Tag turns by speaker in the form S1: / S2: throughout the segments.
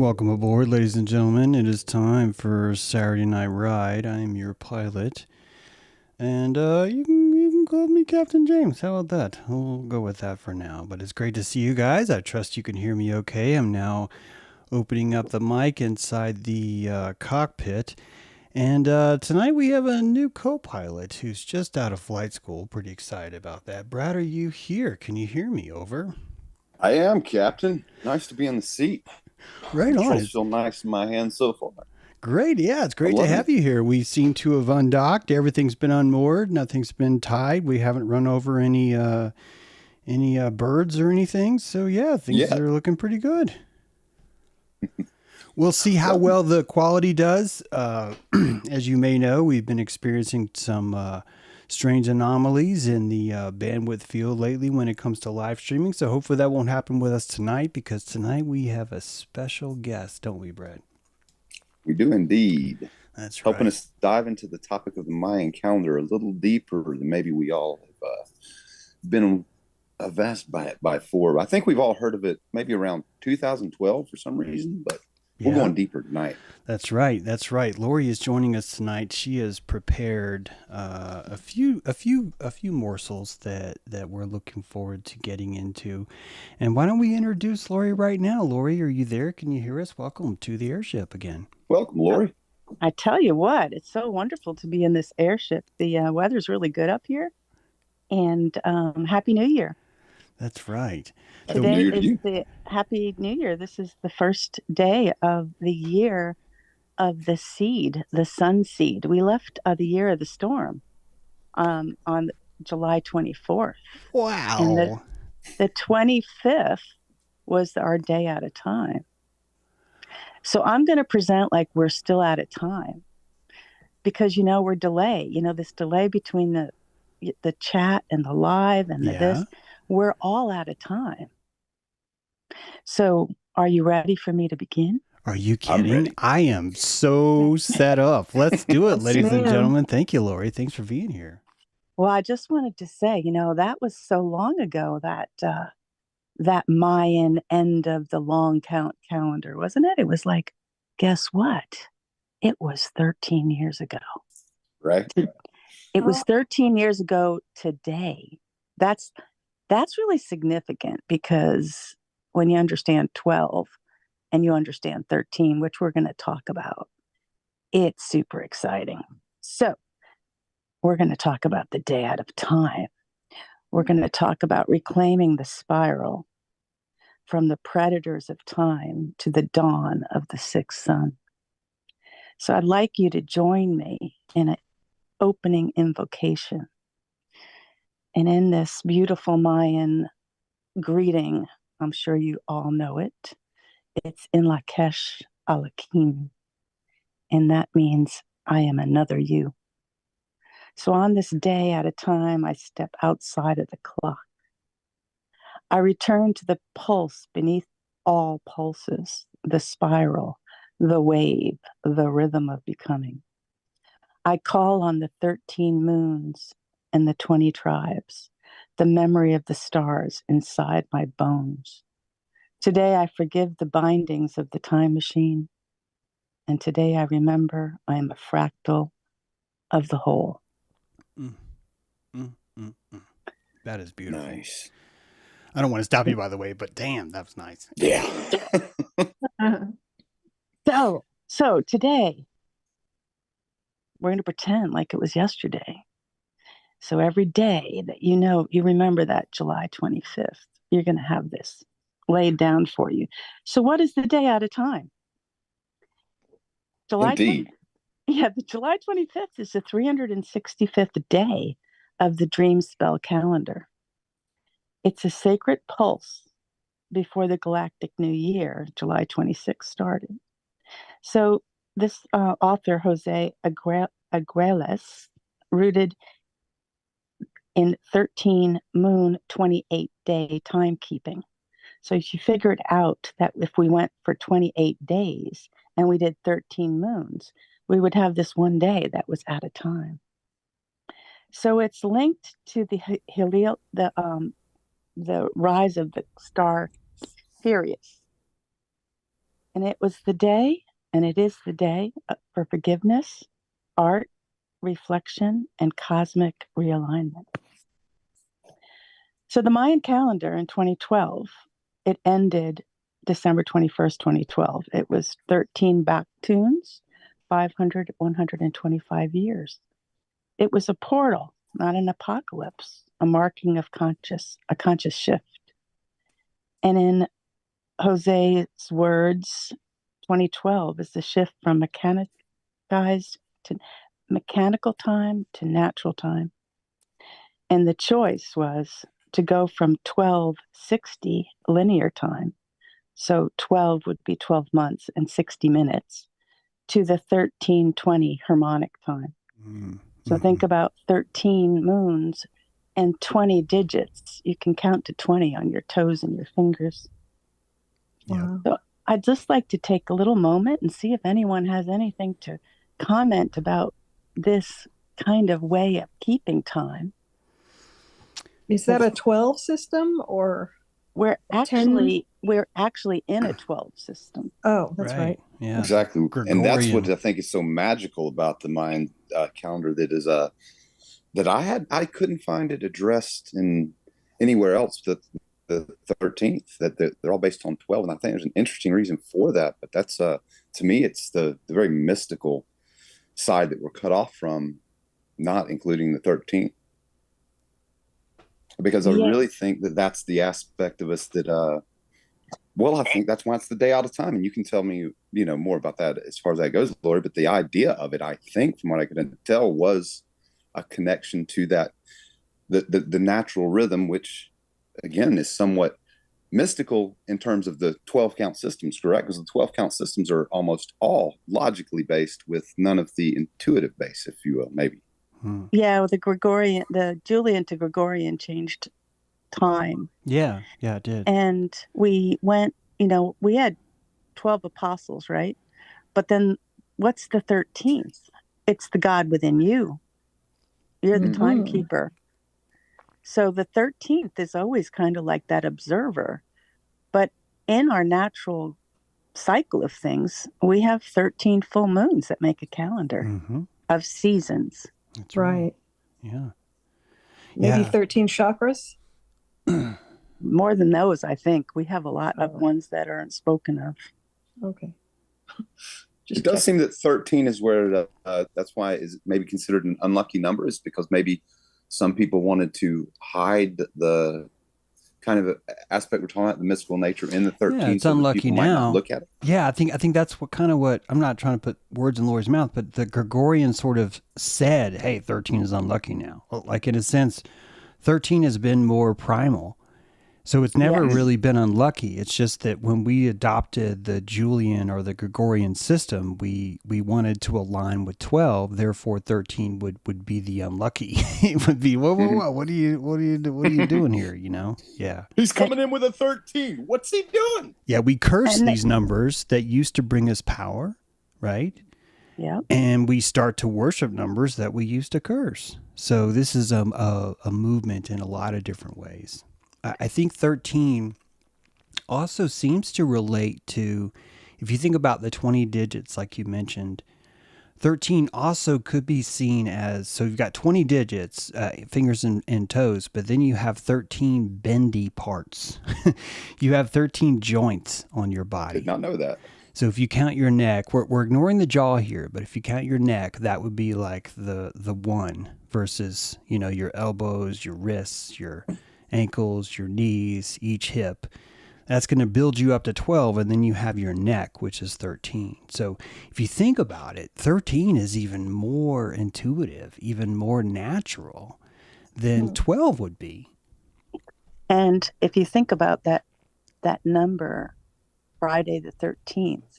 S1: Welcome aboard, ladies and gentlemen. It is time for Saturday Night Ride. I am your pilot, and you can call me Captain James. How about that? We'll go with that for now. But it's great to see you guys. I trust you can hear me okay. I'm now opening up the mic inside the cockpit, and tonight we have a new co-pilot who's just out of flight school. Pretty excited about that. Brad, are you here? Can you hear me? Over.
S2: I am, Captain. Nice to be in the seat.
S1: Right on.
S2: Controls feel nice in my hands so far.
S1: Great. Yeah, it's
S2: I'm
S1: great to
S2: loving
S1: have
S2: it.
S1: you here. We seem to have undocked. Everything's been unmoored. Nothing's been tied. We haven't run over any birds or anything. So yeah, things
S2: Yeah.
S1: are looking pretty good. We'll see how
S2: Well,
S1: well the quality does. As you may know, we've been experiencing some strange anomalies in the bandwidth field lately when it comes to live streaming. So hopefully that won't happen with us tonight, because tonight we have a special guest, don't we, Brad?
S2: we do indeed.
S1: That's
S2: Helping
S1: right.
S2: us dive into the topic of the Mayan calendar a little deeper than maybe we all have been avast by it before. I think we've all heard of it maybe around 2012 for some reason, but we're
S1: Yeah.
S2: going deeper tonight.
S1: That's right. That's right. Lori is joining us tonight. She has prepared a few morsels that we're looking forward to getting into. And why don't we introduce Lori right now? Lori, are you there? Can you hear us? Welcome to the airship again.
S2: Welcome, Lori.
S3: I tell you what, it's so wonderful to be in this airship. The weather's really good up here, and Happy New Year.
S1: That's right.
S2: Happy
S1: So
S2: New
S3: Today
S2: Year to
S3: is
S2: you.
S3: the Happy New Year. This is the first day of the year of the seed, the sun seed. We left the year of the storm on July 24th, and
S1: wow.
S3: the 25th was our day at a time. So I'm going to present like we're still at a time, because we're delay, this delay between the chat and the live and the
S1: Yeah.
S3: this, we're all out of time. So are you ready for me to begin?
S1: Are you
S2: I'm
S1: kidding?
S2: ready.
S1: I am so set up. Let's do it,
S3: Yes,
S1: ladies and
S3: ma'am.
S1: gentlemen. Thank you, Lori. Thanks for being here.
S3: Well, I just wanted to say, that was so long ago, that Mayan end of the long count calendar, wasn't it? It was like, guess what? It was 13 years ago.
S2: Right?
S3: It was 13 years ago today. That's that's really significant, because when you understand 12 and you understand 13, which we're going to talk about, it's super exciting. So, we're going to talk about the day out of time. We're going to talk about reclaiming the spiral from the predators of time to the dawn of the sixth sun. So, I'd like you to join me in an opening invocation. And in this beautiful Mayan greeting, I'm sure you all know it. It's in Lakesh Alakim, and that means I am another you. So on this day at a time, I step outside of the clock. I return to the pulse beneath all pulses, the spiral, the wave, the rhythm of becoming. I call on the 13 moons and the 20 tribes, the memory of the stars inside my bones. Today I forgive the bindings of the time machine, and today I remember I am a fractal of the whole.
S1: Mm, mm, mm. That is beautiful.
S2: Nice.
S1: I don't want to stop you, by the way, but damn, that was nice.
S2: Yeah.
S3: So today we're going to pretend like it was yesterday. So every day that you remember that July 25th, you're going to have this laid down for you. So what is the day at a time? July 20,
S2: Indeed.
S3: the July 25th is the 365th day of the dream spell calendar. It's a sacred pulse before the galactic new year, July 26th, started. So this author, Jose Aguiles, rooted in 13 moon 28 day timekeeping. So she figured out that if we went for 28 days and we did 13 moons, we would have this one day that was at a time. So it's linked to the rise of the star Sirius. And it was the day, and it is the day for forgiveness, art, reflection, and cosmic realignment. So the Mayan calendar in 2012, it ended December 21st, 2012. It was 13 back tunes, 500, 125 years. It was a portal, not an apocalypse, a marking of a conscious shift. And in Jose's words, 2012 is the shift from mechanical time to natural time. And the choice was to go from 1260 linear time, so 12 would be 12 months and 60 minutes, to the 1320 harmonic time. Mm-hmm. So think about 13 moons and 20 digits. You can count to 20 on your toes and your fingers.
S1: Yeah.
S3: So I'd just like to take a little moment and see if anyone has anything to comment about this kind of way of keeping time.
S4: Is that a 12 system or
S3: we're actually in a 12 system?
S4: Oh, that's right.
S1: Yeah,
S2: exactly.
S1: Gregorian.
S2: And that's what I think is so magical about the Mayan calendar. That is that I couldn't find it addressed in anywhere else. That the 13th, that they're all based on 12, and I think there's an interesting reason for that. But that's to me, it's the very mystical side that we're cut off from, not including the 13th. Because I really think that that's the aspect of us that, I think that's why it's the day out of time. And you can tell me, more about that as far as that goes, Lori. But the idea of it, I think, from what I could tell, was a connection to that, the natural rhythm, which, again, is somewhat mystical in terms of the 12 count systems, correct? Because the 12 count systems are almost all logically based, with none of the intuitive base, if you will, maybe.
S3: Yeah, the Julian to Gregorian changed time.
S1: Yeah, it did.
S3: And we went, we had 12 apostles, right? But then what's the 13th? It's the God within you. You're the timekeeper. So the 13th is always kind of like that observer. But in our natural cycle of things, we have 13 full moons that make a calendar of seasons.
S1: That's
S4: right.
S1: Yeah.
S4: Maybe 13 chakras?
S3: More than those, I think. We have a lot of ones that aren't spoken of.
S4: Okay.
S2: It does seem that 13 is where that's why is maybe considered an unlucky number, is because maybe some people wanted to hide the kind of aspect we're talking about, the mystical nature in the 13.
S1: Yeah, it's
S2: so
S1: unlucky
S2: people
S1: now.
S2: Might not look at it.
S1: Yeah, I think that's what I'm not trying to put words in Lori's mouth, but the Gregorian sort of said, hey, 13 is unlucky now. Like, in a sense, 13 has been more primal. So it's never really been unlucky. It's just that when we adopted the Julian or the Gregorian system, we wanted to align with 12. Therefore, 13 would be the unlucky. It would be, whoa, what are you doing here? Yeah.
S2: He's coming in with a 13. What's he doing?
S1: Yeah, we curse these numbers that used to bring us power, right?
S3: Yeah.
S1: And we start to worship numbers that we used to curse. So this is a movement in a lot of different ways. I think 13 also seems to relate to, if you think about the 20 digits, like you mentioned, 13 also could be seen as, so you've got 20 digits, fingers and toes, but then you have 13 bendy parts. You have 13 joints on your body.
S2: Did not know that.
S1: So if you count your neck, we're ignoring the jaw here, but if you count your neck, that would be like the one versus, your elbows, your wrists, your ankles, your knees, each hip. That's going to build you up to 12, and then you have your neck, which is 13. So if you think about it, 13 is even more intuitive, even more natural than 12 would be.
S3: And if you think about that number, Friday the 13th,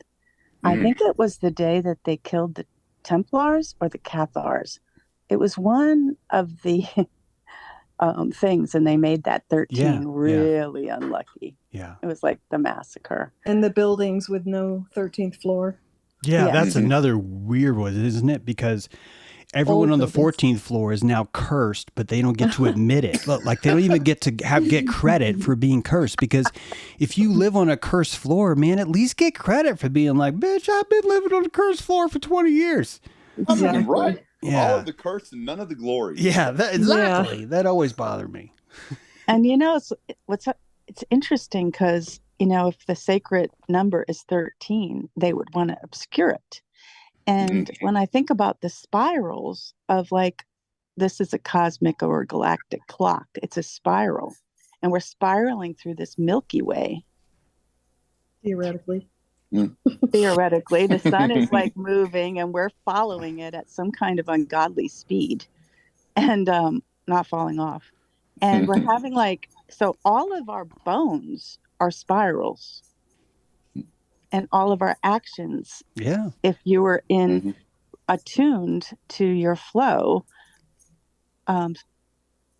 S3: I think it was the day that they killed the Templars or the Cathars. It was one of the things, and they made that 13 really unlucky.
S1: Yeah.
S3: It was like the massacre.
S4: And the buildings with no 13th floor.
S1: Yeah, that's another weird one, isn't it? Because everyone on the
S4: buildings.
S1: 14th floor is now cursed, but they don't get to admit it. Look, like they don't even get to get credit for being cursed, because if you live on a cursed floor, man, at least get credit for being like, bitch, I've been living on a cursed floor for 20 years.
S2: I mean,
S4: Exactly.
S2: right?
S1: Yeah.
S2: All of the curse and none of the glory.
S1: Yeah, exactly. That always bothered me.
S3: And it's interesting because, if the sacred number is 13, they would want to obscure it. And when I think about the spirals of like, this is a cosmic or galactic clock, it's a spiral. And we're spiraling through this Milky Way.
S4: Theoretically.
S3: Theoretically, the sun is like moving and we're following it at some kind of ungodly speed and not falling off. And we're having so all of our bones are spirals. And all of our actions,
S1: Yeah.
S3: if you were attuned to your flow,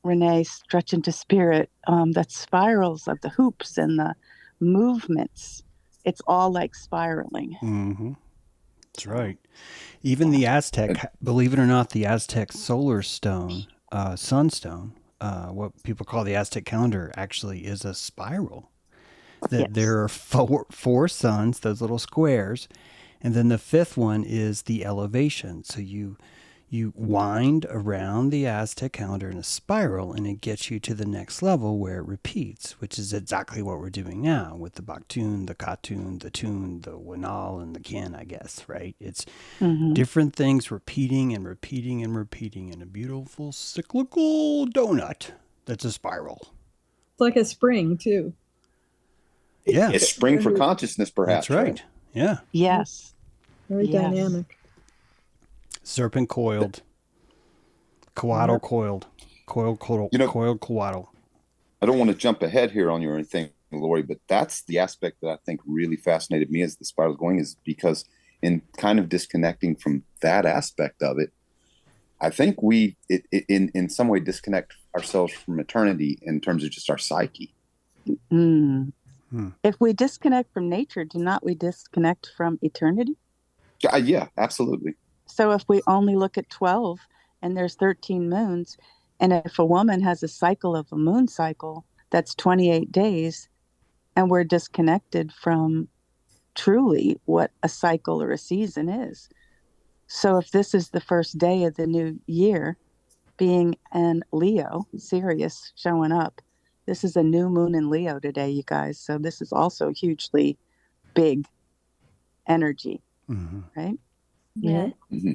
S3: Renee, stretch into spirit, that spirals of the hoops and the movements, it's all like spiraling.
S1: Mm-hmm. That's right. Even the Aztec, believe it or not, the Aztec solar stone, sunstone, what people call the Aztec calendar, actually is a spiral. That there are four suns, those little squares, and then the fifth one is the elevation. So you wind around the Aztec calendar in a spiral, and it gets you to the next level where it repeats, which is exactly what we're doing now with the Baktun, the Katun, the Tun, the Winal, and the Kin, I guess, right? It's different things repeating and repeating and repeating in a beautiful cyclical donut that's a spiral.
S4: It's like a spring, too.
S1: Yeah.
S2: It's spring for consciousness, perhaps.
S1: That's right. Yeah.
S3: Yes.
S4: Very dynamic.
S1: Serpent coiled. Coatl coiled. Coiled coatl.
S2: I don't want to jump ahead here on you or anything, Lori, but that's the aspect that I think really fascinated me as the spiral's going, is because in kind of disconnecting from that aspect of it, I think we in some way disconnect ourselves from eternity in terms of just our psyche.
S3: If we disconnect from nature, do not we disconnect from eternity?
S2: Yeah, absolutely.
S3: So if we only look at 12 and there's 13 moons, and if a woman has a cycle of a moon cycle, that's 28 days, and we're disconnected from truly what a cycle or a season is. So if this is the first day of the new year, being an Leo, Sirius showing up, this is a new moon in Leo today, you guys. So this is also hugely big energy, right?
S4: Yeah.
S2: Mm-hmm.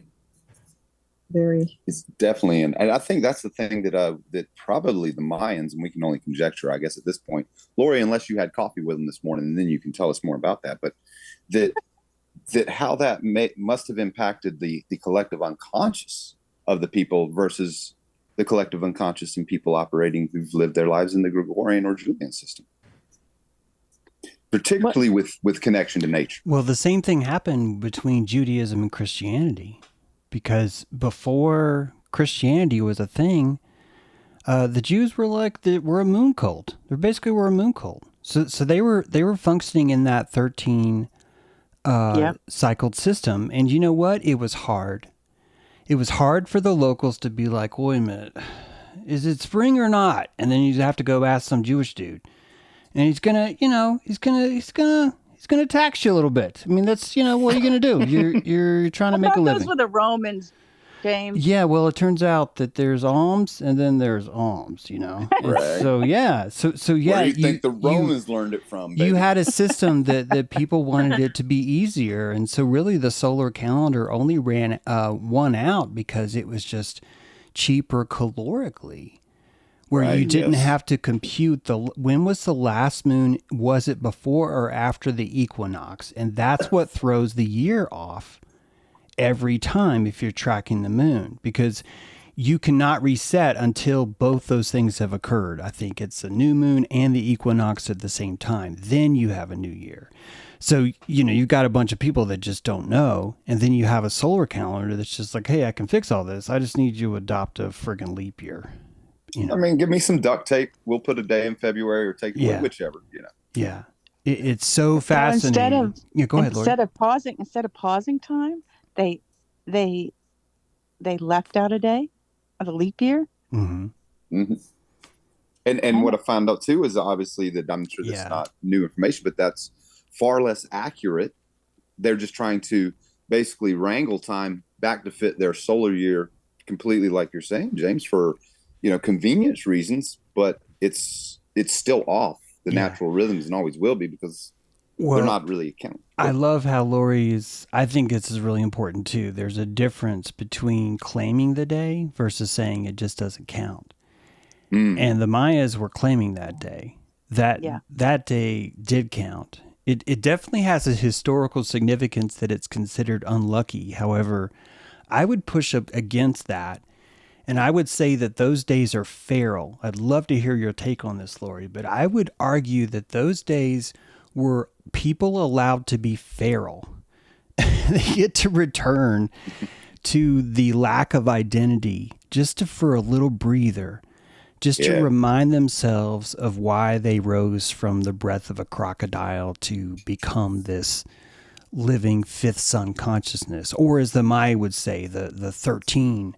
S4: Very.
S2: It's definitely, and I think that's the thing that probably the Mayans, and we can only conjecture, I guess, at this point, Lori, unless you had coffee with them this morning, and then you can tell us more about that. But that how that must have impacted the collective unconscious of the people versus the collective unconscious in people operating who've lived their lives in the Gregorian or Julian system, particularly with connection to nature.
S1: Well, the same thing happened between Judaism and Christianity, because before Christianity was a thing, the Jews were we're a moon cult. They basically were a moon cult. So they were functioning in that 13 cycled system. And you know what? It was hard. It was hard for the locals to be like, wait a minute, is it spring or not? And then you'd have to go ask some Jewish dude, and he's gonna tax you a little bit. I mean, that's, what are you gonna do? You're trying to make a living.
S3: Those were the Romans, James.
S1: Yeah, well, it turns out that there's alms and then there's alms,
S2: Right.
S1: So yeah.
S2: Where do you think the Romans learned it from, baby?
S1: You had a system that people wanted it to be easier. And so really the solar calendar only ran one out because it was just cheaper calorically, where you didn't have to compute when was the last moon, was it before or after the equinox? And that's what throws the year off every time if you're tracking the moon, because you cannot reset until both those things have occurred. I think it's the new moon and the equinox at the same time. Then you have a new year. So, you've got a bunch of people that just don't know. And then you have a solar calendar that's just like, hey, I can fix all this. I just need you to adopt a friggin' leap year.
S2: I mean, give me some duct tape. We'll put a day in February or take whichever,
S1: Yeah. It's so fascinating. Go ahead, Lori.
S3: Instead of pausing time, they they left out a day of the leap year.
S1: Mm-hmm.
S2: Mm-hmm. And what I found out too is obviously that I'm sure this is not new information, but that's far less accurate. They're just trying to basically wrangle time back to fit their solar year completely, like you're saying, James, for convenience reasons. But it's still off the natural rhythms and always will be because they're not really accounting.
S1: I love how I think this is really important too. There's a difference between claiming the day versus saying it just doesn't count. And the Mayas were claiming that day. That day did count. It definitely has a historical significance that it's considered unlucky. However, I would push up against that, and I would say that those days are feral. I'd love to hear your take on this, Lori, but I would argue that those days were people allowed to be feral. They get to return to the lack of identity just for a little breather. Just to remind themselves of why they rose from the breath of a crocodile to become this living fifth sun consciousness. Or as the Maya would say, the 13,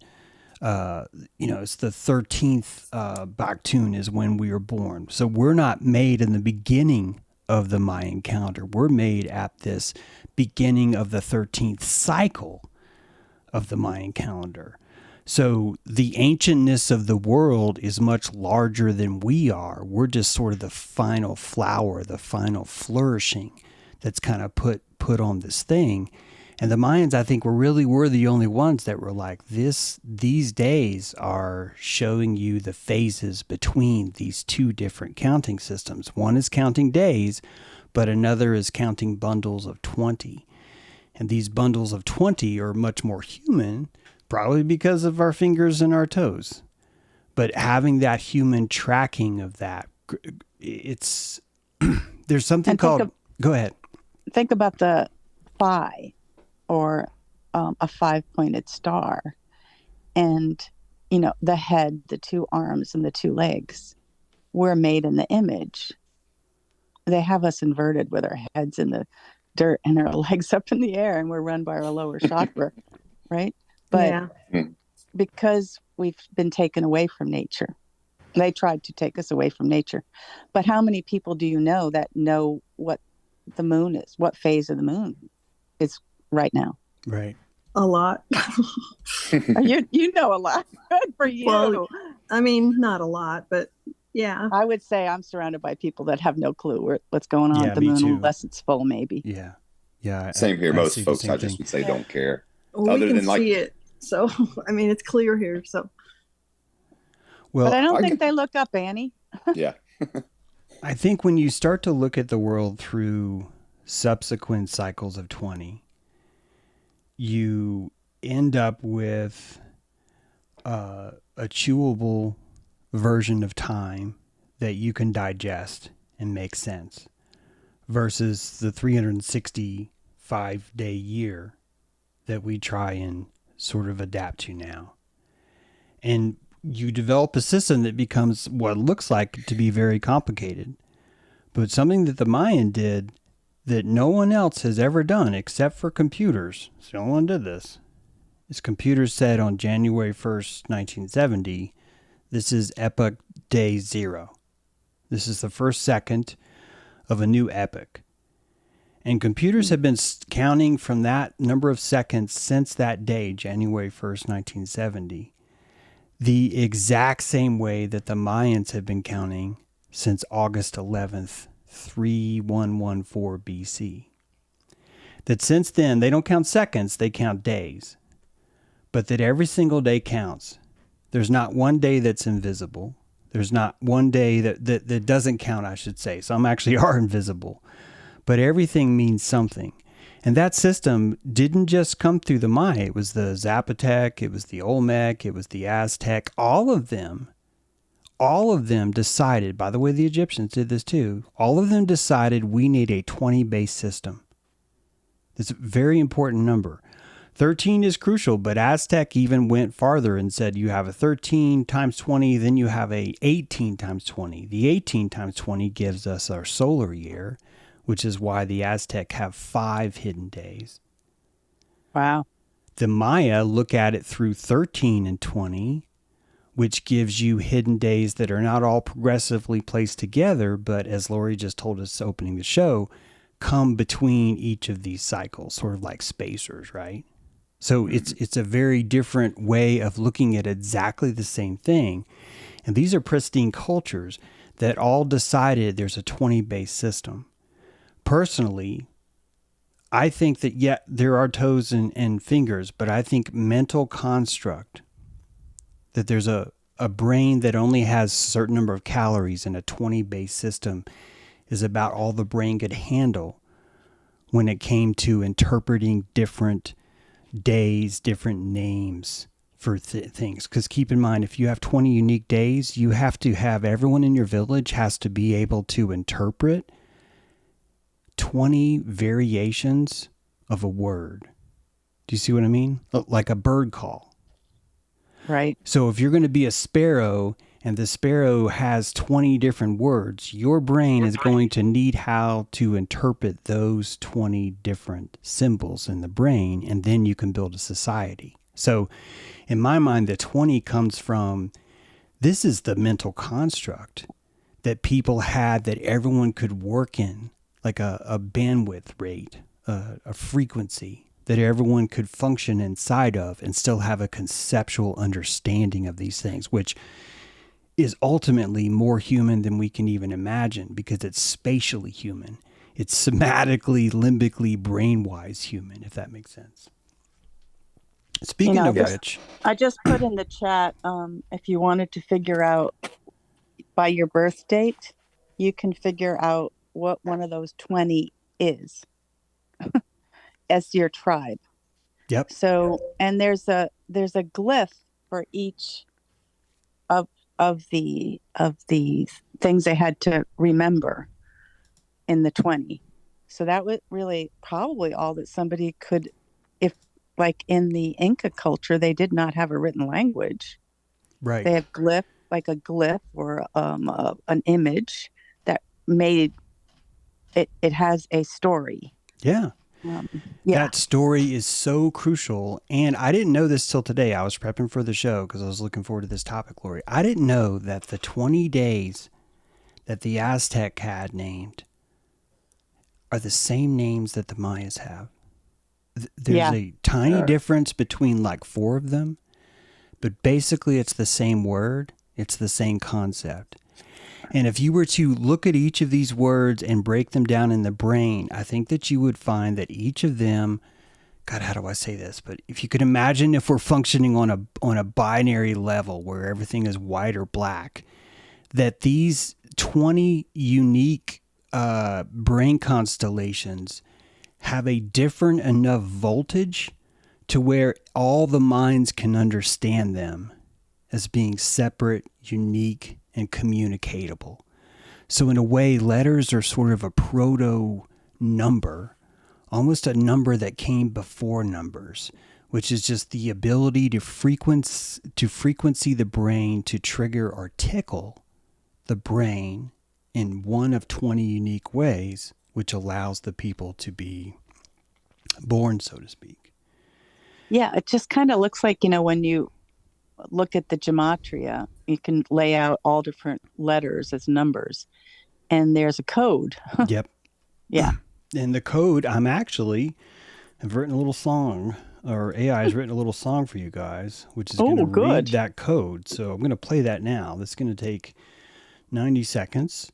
S1: it's the 13th Baktun is when we are born. So we're not made in the beginning of the Mayan calendar. We're made at this beginning of the 13th cycle of the Mayan calendar. So the ancientness of the world is much larger than we are. We're just sort of the final flower, the final flourishing that's kind of put on this thing. And the Mayans, I think, were the only ones that were like, these days are showing you the phases between these two different counting systems. One is counting days, but another is counting bundles of 20. And these bundles of 20 are much more human, probably because of our fingers and our toes. But having that human tracking of that, there's something called, go ahead.
S3: Think about the phi, or a 5-pointed star. And, the head, the two arms, and the two legs. We're made in the image. They have us inverted with our heads in the dirt and our legs up in the air, and we're run by our lower chakra, right? But because we've been taken away from nature, they tried to take us away from nature. But how many people do you know that know what the moon is, what phase of the moon is right now?
S1: Right.
S4: A lot.
S3: You know a lot. Good for you.
S4: Well, I mean, not a lot, but yeah.
S3: I would say I'm surrounded by people that have no clue what's going on at the
S1: me
S3: moon,
S1: too.
S3: unless it's full, maybe.
S1: Yeah. Yeah.
S2: Same here. Most folks, I just would say, don't care.
S4: Well, we can see it. So, I mean, it's clear here. So,
S1: well,
S3: but I don't think they look up, Annie.
S2: Yeah.
S1: I think when you start to look at the world through subsequent cycles of 20, you end up with a chewable version of time that you can digest and make sense versus the 365-day year that we try and sort of adapt to now. And you develop a system that becomes what looks like to be very complicated. But something that the Mayan did that no one else has ever done except for computers, so no one did this, is computers said on January 1st, 1970, this is epoch day 0. This is the first second of a new epoch. And computers have been counting from that number of seconds since that day, January 1st, 1970, the exact same way that the Mayans have been counting since August 11th, 3114 BC. That since then, they don't count seconds, they count days. But that every single day counts. There's not one day that's invisible. There's not one day that doesn't count, I should say. Some actually are invisible. But everything means something. And that system didn't just come through the Maya. It was the Zapotec, it was the Olmec, it was the Aztec. All of them decided, by the way, the Egyptians did this too. All of them decided we need a 20-base system. That's a very important number. 13 is crucial, but Aztec even went farther and said you have a 13 times 20, then you have a 18 times 20. The 18 times 20 gives us our solar year, which is why the Aztec have 5 hidden days.
S3: Wow.
S1: The Maya look at it through 13 and 20, which gives you hidden days that are not all progressively placed together, but as Lori just told us opening the show, come between each of these cycles, sort of like spacers, right? So it's a very different way of looking at exactly the same thing. And these are pristine cultures that all decided there's a 20-base system. Personally, I think that, yeah, there are toes and fingers, but I think mental construct, that there's a brain that only has a certain number of calories in a 20-base system, is about all the brain could handle when it came to interpreting different days, different names for things. Because keep in mind, if you have 20 unique days, you have to have everyone in your village has to be able to interpret 20 variations of a word. Do you see what I mean? Like a bird call.
S3: Right.
S1: So if you're going to be a sparrow and the sparrow has 20 different words, your brain is going to need how to interpret those 20 different symbols in the brain, and then you can build a society. So in my mind, the 20 comes from, this is the mental construct that people had that everyone could work in, like a bandwidth rate, a frequency that everyone could function inside of and still have a conceptual understanding of these things, which is ultimately more human than we can even imagine because it's spatially human. It's somatically, limbically, brain-wise human, if that makes sense. Speaking of which,
S3: I just put in the chat, if you wanted to figure out by your birth date, you can figure out what one of those 20 is as your tribe.
S1: Yep.
S3: So, and there's a glyph for each of the things they had to remember in the 20. So that was really probably all that somebody could, if like in the Inca culture, they did not have a written language.
S1: Right.
S3: They have glyph, like a glyph or an image that made it. It has a story.
S1: Yeah. That story is so crucial. And I didn't know this till today. I was prepping for the show because I was looking forward to this topic, Lori. I didn't know that the 20 days that the Aztec had named are the same names that the Mayas have. There's a tiny difference between like 4 of them, but basically it's the same word. It's the same concept. And if you were to look at each of these words and break them down in the brain, I think that you would find that each of them, God, how do I say this? But if you could imagine if we're functioning on a binary level where everything is white or black, that these 20 unique brain constellations have a different enough voltage to where all the minds can understand them as being separate, unique, and communicatable. So in a way, letters are sort of a proto number, almost a number that came before numbers, which is just the ability to frequency the brain to trigger or tickle the brain in one of 20 unique ways, which allows the people to be born, so to speak.
S3: Yeah, it just kind of looks like, when you look at the gematria, you can lay out all different letters as numbers, and there's a code.
S1: Yep.
S3: Yeah.
S1: And the code, I've written a little song, or AI has written a little song for you guys, which is going to read that code. So I'm going to play that now. That's going to take 90 seconds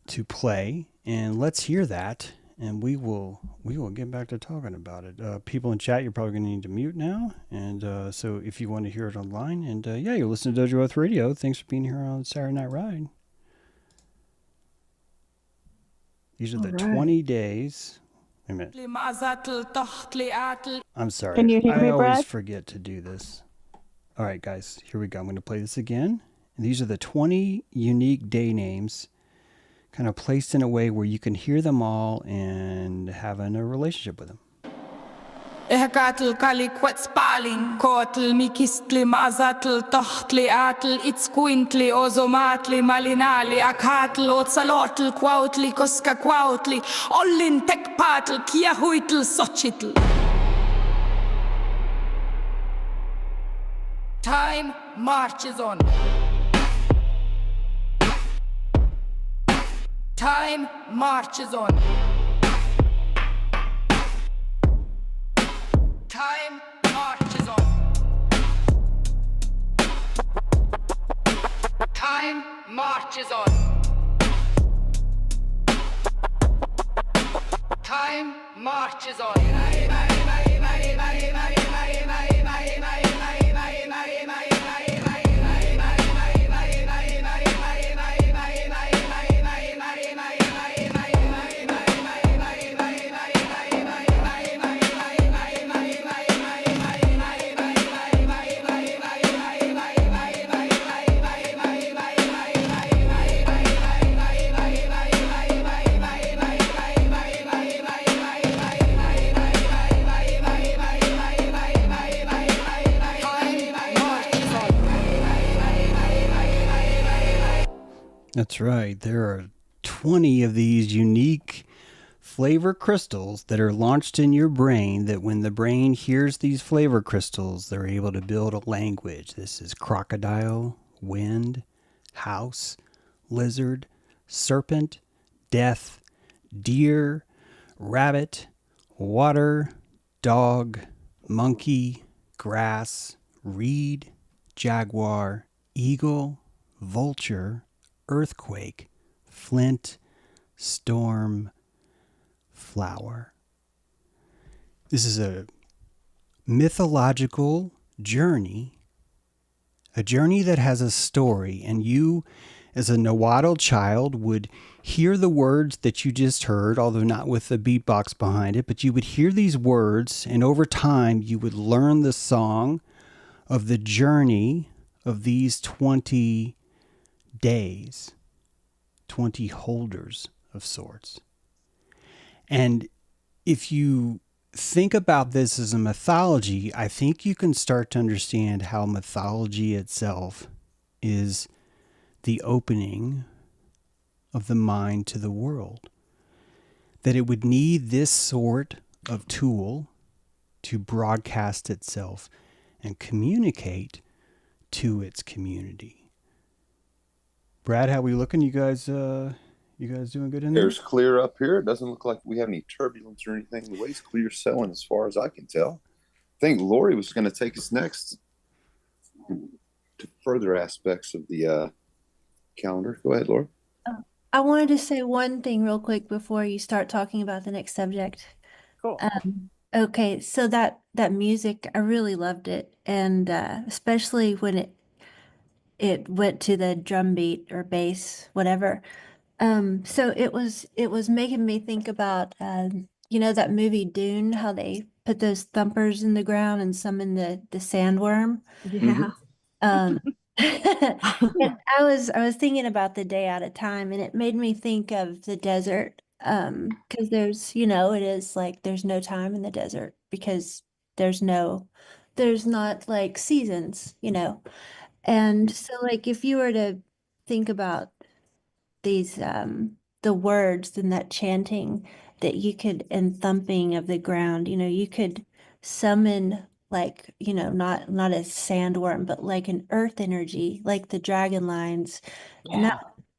S1: to play, and let's hear that. And we will get back to talking about it. People in chat, you're probably going to need to mute now. And so if you want to hear it online, and you're listening to Dojo Earth Radio. Thanks for being here on Saturday Night Ride. These are the 20 days. Wait a minute. I'm sorry.
S3: Can you hear me,
S1: I always
S3: Brad?
S1: forget to do this. All right, guys, here we go. I'm going to play this again. And these are the 20 unique day names, kind of placed in a way where you can hear them all and have a relationship with them.
S5: Ehgatel kalikwets paling kotel mikistli mazatel tochtli atel itskuintli ozomatli malinali akatel otsalotel kwautli koska kwautli ollin tekpatel kiahuitel sochitel. Time marches on. Time marches on. Time marches on. Time marches on. Time marches on.
S1: That's right. There are 20 of these unique flavor crystals that are launched in your brain that when the brain hears these flavor crystals, they're able to build a language. This is crocodile, wind, house, lizard, serpent, death, deer, rabbit, water, dog, monkey, grass, reed, jaguar, eagle, vulture, earthquake, flint, storm, flower. This is a mythological journey, a journey that has a story, and you, as a Nahuatl child, would hear the words that you just heard, although not with the beatbox behind it, but you would hear these words, and over time you would learn the song of the journey of these 20 days, 20 holders of sorts. And if you think about this as a mythology, I think you can start to understand how mythology itself is the opening of the mind to the world. That it would need this sort of tool to broadcast itself and communicate to its community. Brad, how we looking? You guys doing good in there?
S2: Air's clear up here. It doesn't look like we have any turbulence or anything. The way's clear sailing as far as I can tell. I think Lori was going to take us next to further aspects of the calendar. Go ahead, Lori.
S6: I wanted to say one thing real quick before you start talking about the next subject.
S3: Cool.
S6: Okay, so that music, I really loved it, and especially when it went to the drum beat or bass, whatever. So it was making me think about that movie Dune, how they put those thumpers in the ground and summon the sandworm.
S4: Yeah.
S6: And I was thinking about the day at a time, and it made me think of the desert. Because there's it is like there's no time in the desert because there's not like seasons, and so like if you were to think about these the words and that chanting that you could and thumping of the ground, you could summon like not a sandworm but like an earth energy like the dragon lines, and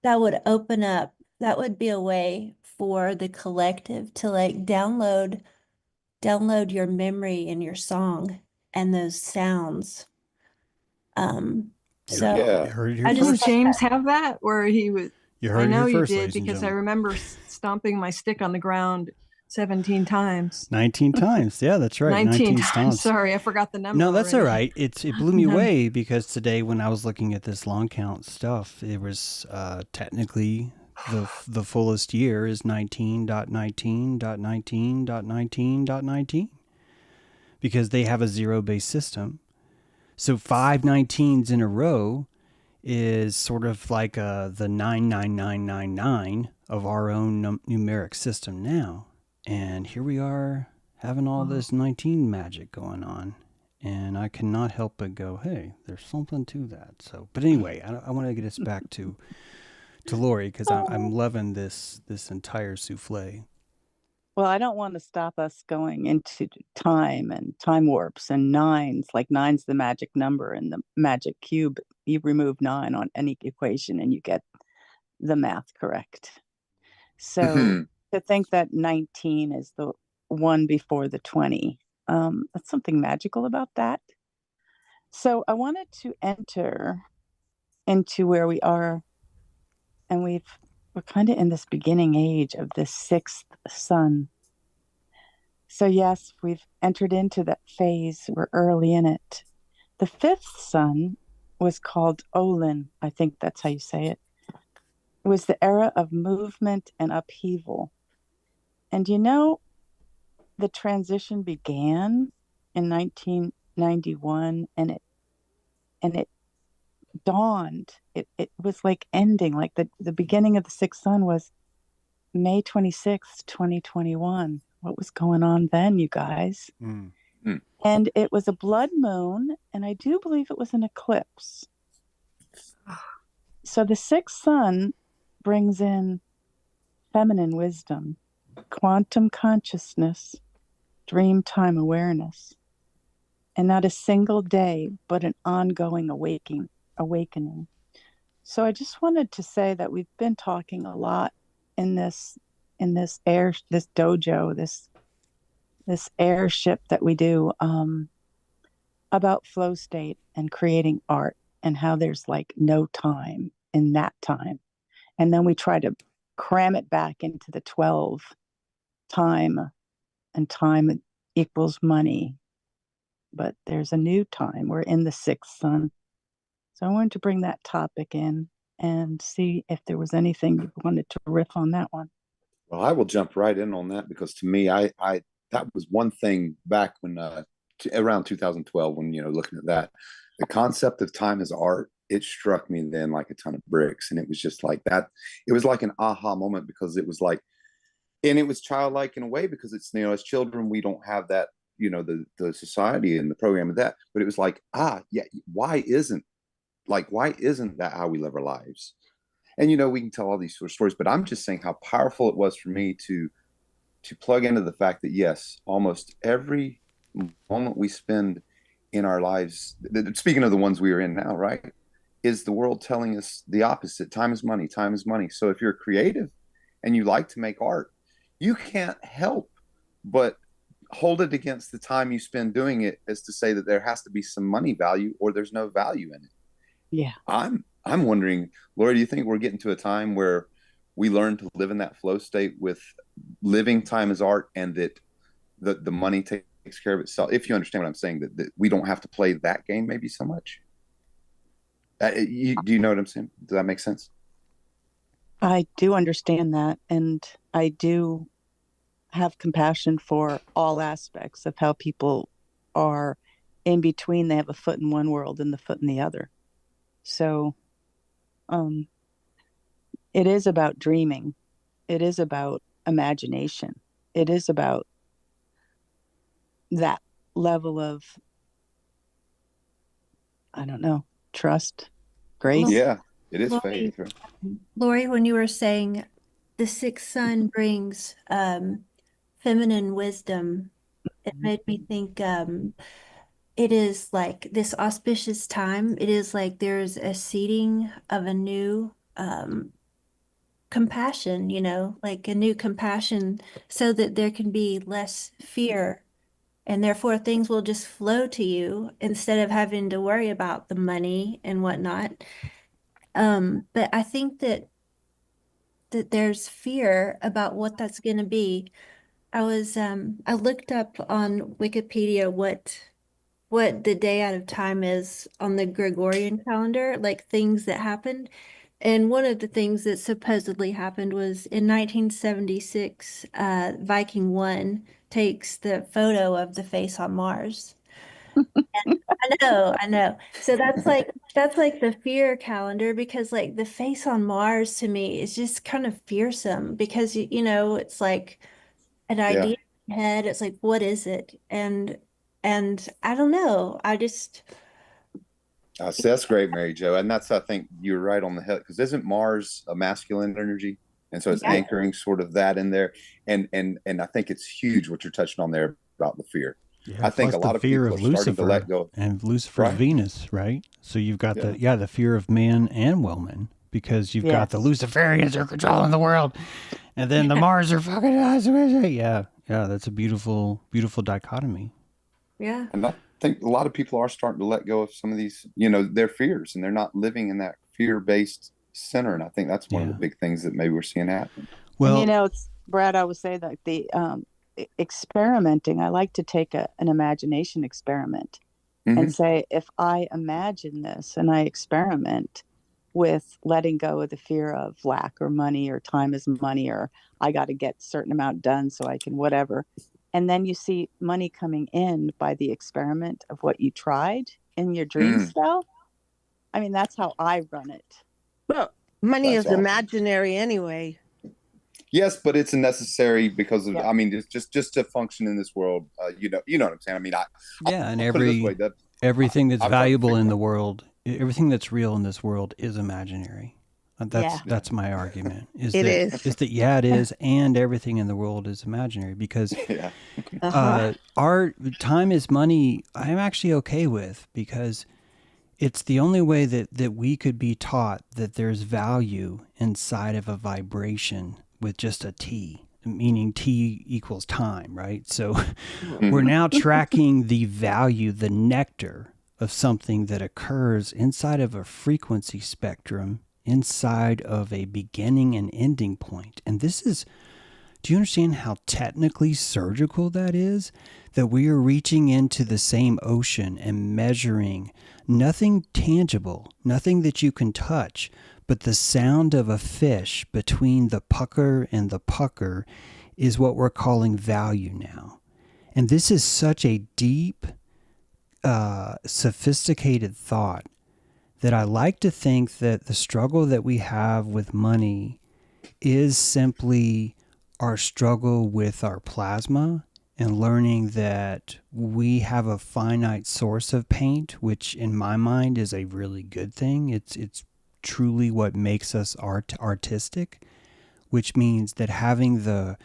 S6: that would open up, that would be a way for the collective to like download your memory and your song and those sounds. So
S2: Yeah.
S1: You heard it here
S6: I just-
S4: Doesn't
S1: first.
S4: James have that where he was?
S1: You heard
S4: I
S1: it
S4: know
S1: here
S4: you
S1: first,
S4: did
S1: ladies and
S4: because I
S1: gentlemen.
S4: remember stomping my stick on the ground 17 times.
S1: 19 times. Yeah, that's right. 19
S4: times.
S1: stomps.
S4: Sorry, I forgot the number.
S1: No, that's all
S4: already.
S1: right. It blew me
S4: No.
S1: away because today when I was looking at this long count stuff, it was technically the fullest year is 19.19.19.19.19.19 because they have a zero-based system. So 5 19s in a row is sort of like the 99999 of our own numeric system now. And here we are having all this 19 magic going on. And I cannot help but go, hey, there's something to that. So, but anyway, I want to get us back to Lori because I'm loving this entire souffle.
S3: Well, I don't want to stop us going into time and time warps and nines. Like nine's the magic number in the magic cube. You remove nine on any equation and you get the math correct. So to think that 19 is the one before the 20, that's something magical about that. So I wanted to enter into where we are, and we're kind of in this beginning age of the sixth sun. So yes, we've entered into that phase. We're early in it. The fifth sun was called Olin. I think that's how you say it. It was the era of movement and upheaval. And the transition began in 1991, and it dawned. It was like ending, like the beginning of the sixth sun was May 26th, 2021. What was going on then, you guys? And it was a blood moon, and I do believe it was an eclipse. So the sixth sun brings in feminine wisdom, quantum consciousness, dream time awareness, and not a single day, but an ongoing awakening. So I just wanted to say that we've been talking a lot in this dojo, this airship that we do, about flow state and creating art, and how there's like no time in that time. And then we try to cram it back into the 12 time, and time equals money. But there's a new time. We're in the sixth sun. So I wanted to bring that topic in and see if there was anything you wanted to riff on that one.
S2: Well, I will jump right in on that, because to me, I that was one thing back when around 2012, when looking at that, the concept of time as art, it struck me then like a ton of bricks, and it was just like that. It was like an aha moment, because it was like, and it was childlike in a way, because it's as children we don't have that the society and the program of that, but it was like, yeah, why isn't that how we live our lives? And we can tell all these sort of stories, but I'm just saying how powerful it was for me to plug into the fact that yes, almost every moment we spend in our lives, speaking of the ones we are in now, right, is the world telling us the opposite. Time is money. Time is money. So if you're creative and you like to make art, you can't help but hold it against the time you spend doing it, as to say that there has to be some money value or there's no value in it.
S3: Yeah.
S2: I'm wondering, Lori, do you think we're getting to a time where we learn to live in that flow state with living time as art, and that the money takes care of itself? If you understand what I'm saying, that we don't have to play that game maybe so much. Do you know what I'm saying? Does that make sense?
S3: I do understand that, and I do have compassion for all aspects of how people are in between. They have a foot in one world and the foot in the other. So it is about dreaming. It is about imagination. It is about that level of, I don't know, trust, grace.
S2: Yeah, it is faith. Right?
S6: Lori, when you were saying the sixth sun brings feminine wisdom, it made me think it is like this auspicious time. It is like there's a seeding of a new compassion, like a new compassion, so that there can be less fear, and therefore things will just flow to you instead of having to worry about the money and whatnot. But I think that there's fear about what that's going to be. I looked up on Wikipedia what the day out of time is on the Gregorian calendar, like things that happened. And one of the things that supposedly happened was in 1976, Viking 1 takes the photo of the face on Mars. I know. So that's like the fear calendar, because like the face on Mars to me is just kind of fearsome, because it's like an idea in your head. It's like, what is it? And I don't know.
S2: So that's great, Mary Jo, and I think you're right on the head, because isn't Mars a masculine energy? And so it's
S6: Yeah.
S2: anchoring sort of that in there. And I think it's huge what you're touching on there about the fear.
S1: Yeah,
S2: I think
S1: plus
S2: a lot
S1: the
S2: of
S1: fear
S2: people
S1: of
S2: are starting to
S1: Lucifer
S2: let go.
S1: and Lucifer's
S2: Right.
S1: Venus, right? So you've got
S2: Yeah.
S1: the fear of man and woman, because you've got the
S3: Yes.
S1: Luciferians are controlling the world, and then the Mars are fucking us. Yeah, that's a beautiful, beautiful dichotomy.
S6: Yeah.
S2: And I think a lot of people are starting to let go of some of these, their fears, and they're not living in that fear-based center. And I think that's one of the
S1: Yeah.
S2: big things that maybe we're seeing happen.
S1: Well,
S3: And it's Brad, I would say that the experimenting, I like to take an imagination experiment
S2: Mhm.
S3: and say, if I imagine this and I experiment with letting go of the fear of lack or money or time is money, or I got to get a certain amount done so I can whatever. And then you see money coming in by the experiment of what you tried in your dream
S2: Mm.
S3: spell. I mean, that's how I run it.
S7: Well, money
S2: That's
S7: is
S2: awesome.
S7: imaginary anyway.
S2: Yes, but it's necessary because of,
S3: Yeah.
S2: I mean, it's just to function in this world. You know what I'm saying? I mean,
S1: yeah, and
S2: I'll put it this way, that
S1: everything that's
S2: I've got to
S1: valuable
S2: figure
S1: in
S2: it
S1: the world, everything that's real in this world is imaginary.
S3: Yeah.
S1: That's my argument.
S7: It is.
S1: Is that yeah, it is, and everything in the world is imaginary, because
S2: yeah.
S1: our time is money. I'm actually okay with, because it's the only way that we could be taught that there's value inside of a vibration with just a T, meaning T equals time, right? So we're now tracking the value, the nectar of something that occurs inside of a frequency spectrum, inside of a beginning and ending point. And this is, do you understand how technically surgical that is? That we are reaching into the same ocean and measuring nothing tangible, nothing that you can touch, but the sound of a fish between the pucker and the pucker is what we're calling value now. And this is such a deep, sophisticated thought that I like to think that the struggle that we have with money is simply our struggle with our plasma, and learning that we have a finite source of paint, which in my mind is a really good thing. It's truly what makes us artistic, which means that having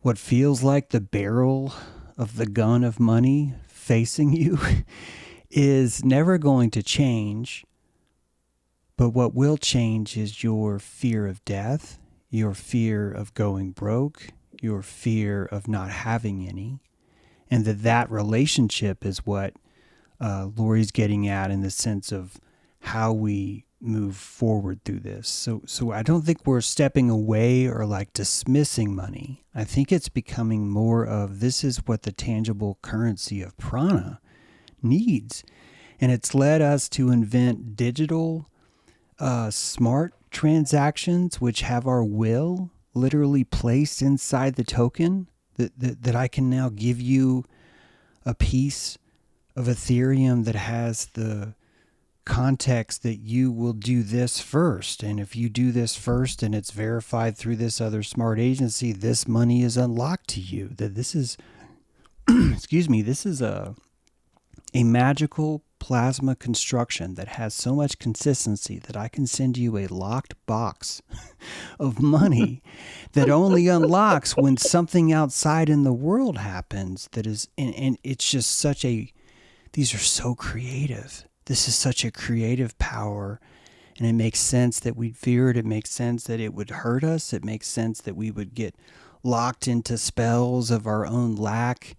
S1: what feels like the barrel of the gun of money facing you is never going to change. But what will change is your fear of death, your fear of going broke, your fear of not having any, and that relationship is what Lori's getting at, in the sense of how we move forward through this. So I don't think we're stepping away or like dismissing money. I think it's becoming more of, this is what the tangible currency of prana needs. And it's led us to invent digital smart transactions, which have our will literally placed inside the token, that I can now give you a piece of Ethereum that has the context that you will do this first. And if you do this first and it's verified through this other smart agency, this money is unlocked to you. That this is, excuse me, this is a magical plasma construction that has so much consistency that I can send you a locked box of money that only unlocks when something outside in the world happens. That is, and it's just such a, these are so creative. This is such a creative power, and it makes sense that we'd fear it. It makes sense that it would hurt us. It makes sense that we would get locked into spells of our own lack.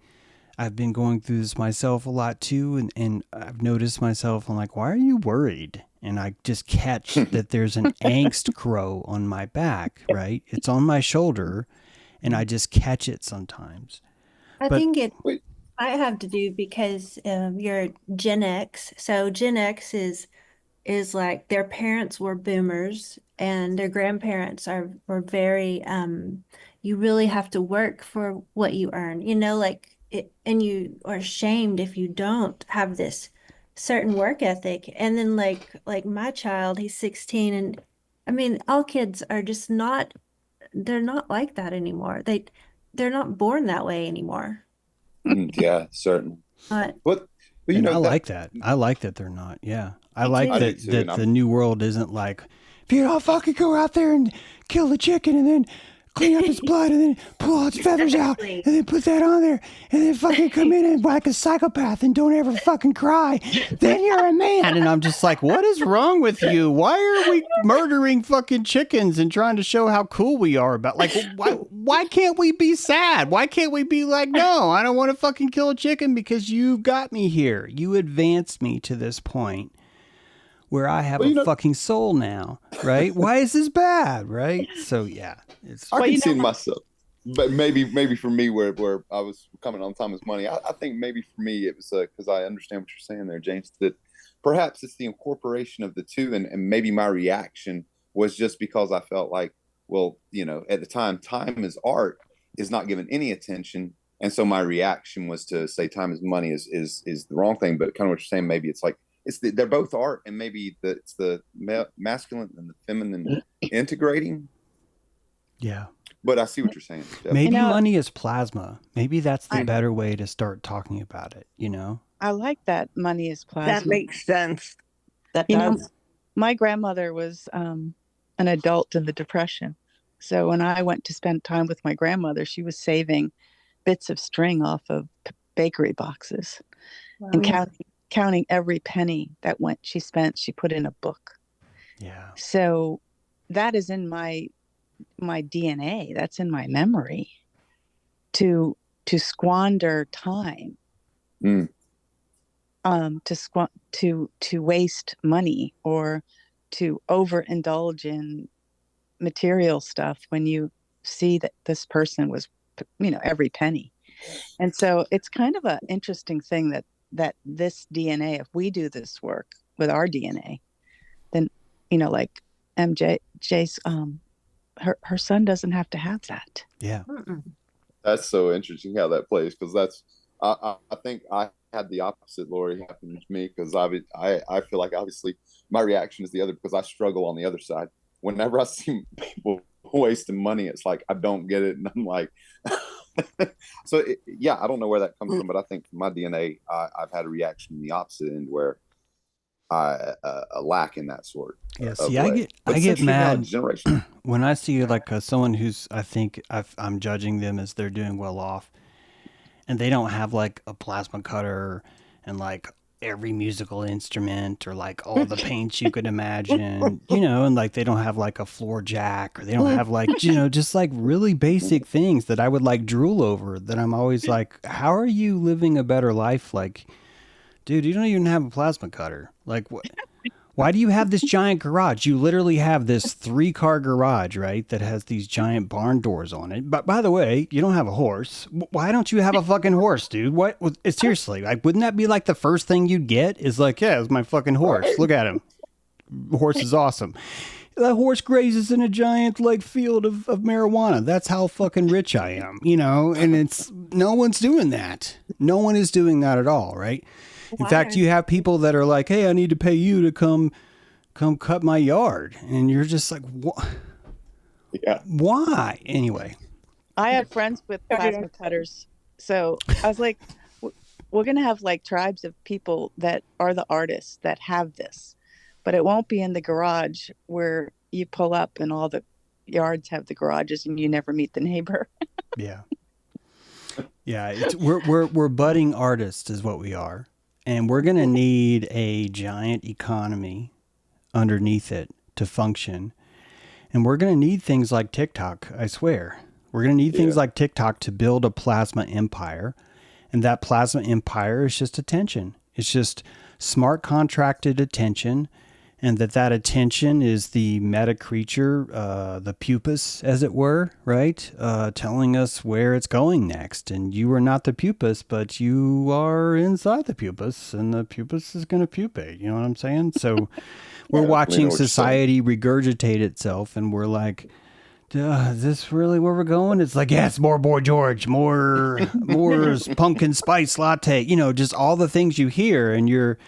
S1: I've been going through this myself a lot too, and I've noticed myself, I'm like, why are you worried? And I just catch that there's an angst crow on my back, right? It's on my shoulder, and I just catch it sometimes.
S6: I
S1: But-
S6: think it
S2: Wait.
S6: might have to do because you're Gen X. So Gen X is like their parents were boomers and their grandparents were very you really have to work for what you earn, like it, and you are ashamed if you don't have this certain work ethic. And then like my child, he's 16, and I mean all kids are just they're not like that anymore. They're not born that way anymore.
S2: Yeah, certainly.
S6: But
S2: But
S1: And I like that. I like that they're not. Yeah. I
S6: Me
S1: like
S6: too.
S2: I do
S1: that
S2: too, and
S1: the new world isn't like if you don't fucking go out there and kill the chicken and then clean up its blood and then pull all its feathers out and then put that on there and then fucking come in and like a psychopath and don't ever fucking cry, then you're a man. And I'm just like, what is wrong with you? Why are we murdering fucking chickens and trying to show how cool we are about, like, why can't we be sad? Why can't we be like, no, I don't want to fucking kill a chicken because you got me here. You advanced me to this point where I have a fucking soul now, right? Why is this bad, right? So yeah,
S2: I can see myself, but maybe for me, where I was coming on time is money. I think maybe for me it was because I understand what you're saying there, James. That perhaps it's the incorporation of the two, and maybe my reaction was just because I felt like, well, at the time is art is not given any attention, and so my reaction was to say time is money is the wrong thing. But kind of what you're saying, maybe it's like. They're both art, and maybe it's the masculine and the feminine integrating.
S1: Yeah.
S2: But I see what you're saying.
S1: Maybe money is plasma. Maybe that's the better way to start talking about it,
S3: I like that. Money is plasma.
S7: That makes sense.
S3: That does. My grandmother was an adult in the Depression. So when I went to spend time with my grandmother, she was saving bits of string off of bakery boxes and counting every penny that she put in a book.
S1: Yeah.
S3: So that is in my DNA. That's in my memory to squander time, to waste money or to overindulge in material stuff when you see that this person was, every penny. And so it's kind of an interesting thing that this DNA, if we do this work with our DNA, then, like MJ's, her son doesn't have to have that.
S1: Yeah.
S2: That's so interesting how that plays. Cause I think I had the opposite, Lori, happen to me. Cause I feel like obviously my reaction is the other, because I struggle on the other side. Whenever I see people wasting money, it's like, I don't get it. And I'm like, so I don't know where that comes from, but I think my DNA, I've had a reaction in the opposite end where I lack in that sort.
S1: Yeah, see, I get mad when I see like someone who's, I think I'm judging them as they're doing well off, and they don't have like a plasma cutter and like every musical instrument or like all the paints you could imagine, and like they don't have like a floor jack, or they don't have like, just like really basic things that I would like drool over, that I'm always like, how are you living a better life? Like, dude, you don't even have a plasma cutter. Like, what? Why do you have this giant garage? You literally have this 3-car garage, right? That has these giant barn doors on it. But by the way, you don't have a horse. Why don't you have a fucking horse, dude? What? Seriously, like, wouldn't that be like the first thing you'd get? Is like, yeah, it's my fucking horse. Look at him. Horse is awesome. That horse grazes in a giant like field of marijuana. That's how fucking rich I am, and no one's doing that. No one is doing that at all, right? In fact, you have people that are like, hey, I need to pay you to come cut my yard. And you're just like, what?
S2: Yeah.
S1: Why? Anyway.
S3: I had friends with plasma cutters. So I was like, we're going to have like tribes of people that are the artists that have this. But it won't be in the garage where you pull up and all the yards have the garages and you never meet the neighbor.
S1: Yeah. Yeah. We're budding artists is what we are. And we're going to need a giant economy underneath it to function. And we're going to need things like TikTok, I swear. We're going to need things like TikTok to build a plasma empire. And that plasma empire is just attention. It's just smart contracted attention. And that attention is the meta creature, the pupus, as it were, right? Telling us where it's going next. And you are not the pupus, but you are inside the pupus, and the pupus is going to pupate. You know what I'm saying? So we're watching society regurgitate itself, and we're like, is this really where we're going? It's like, yeah, it's more Boy George, more pumpkin spice latte, just all the things you hear, and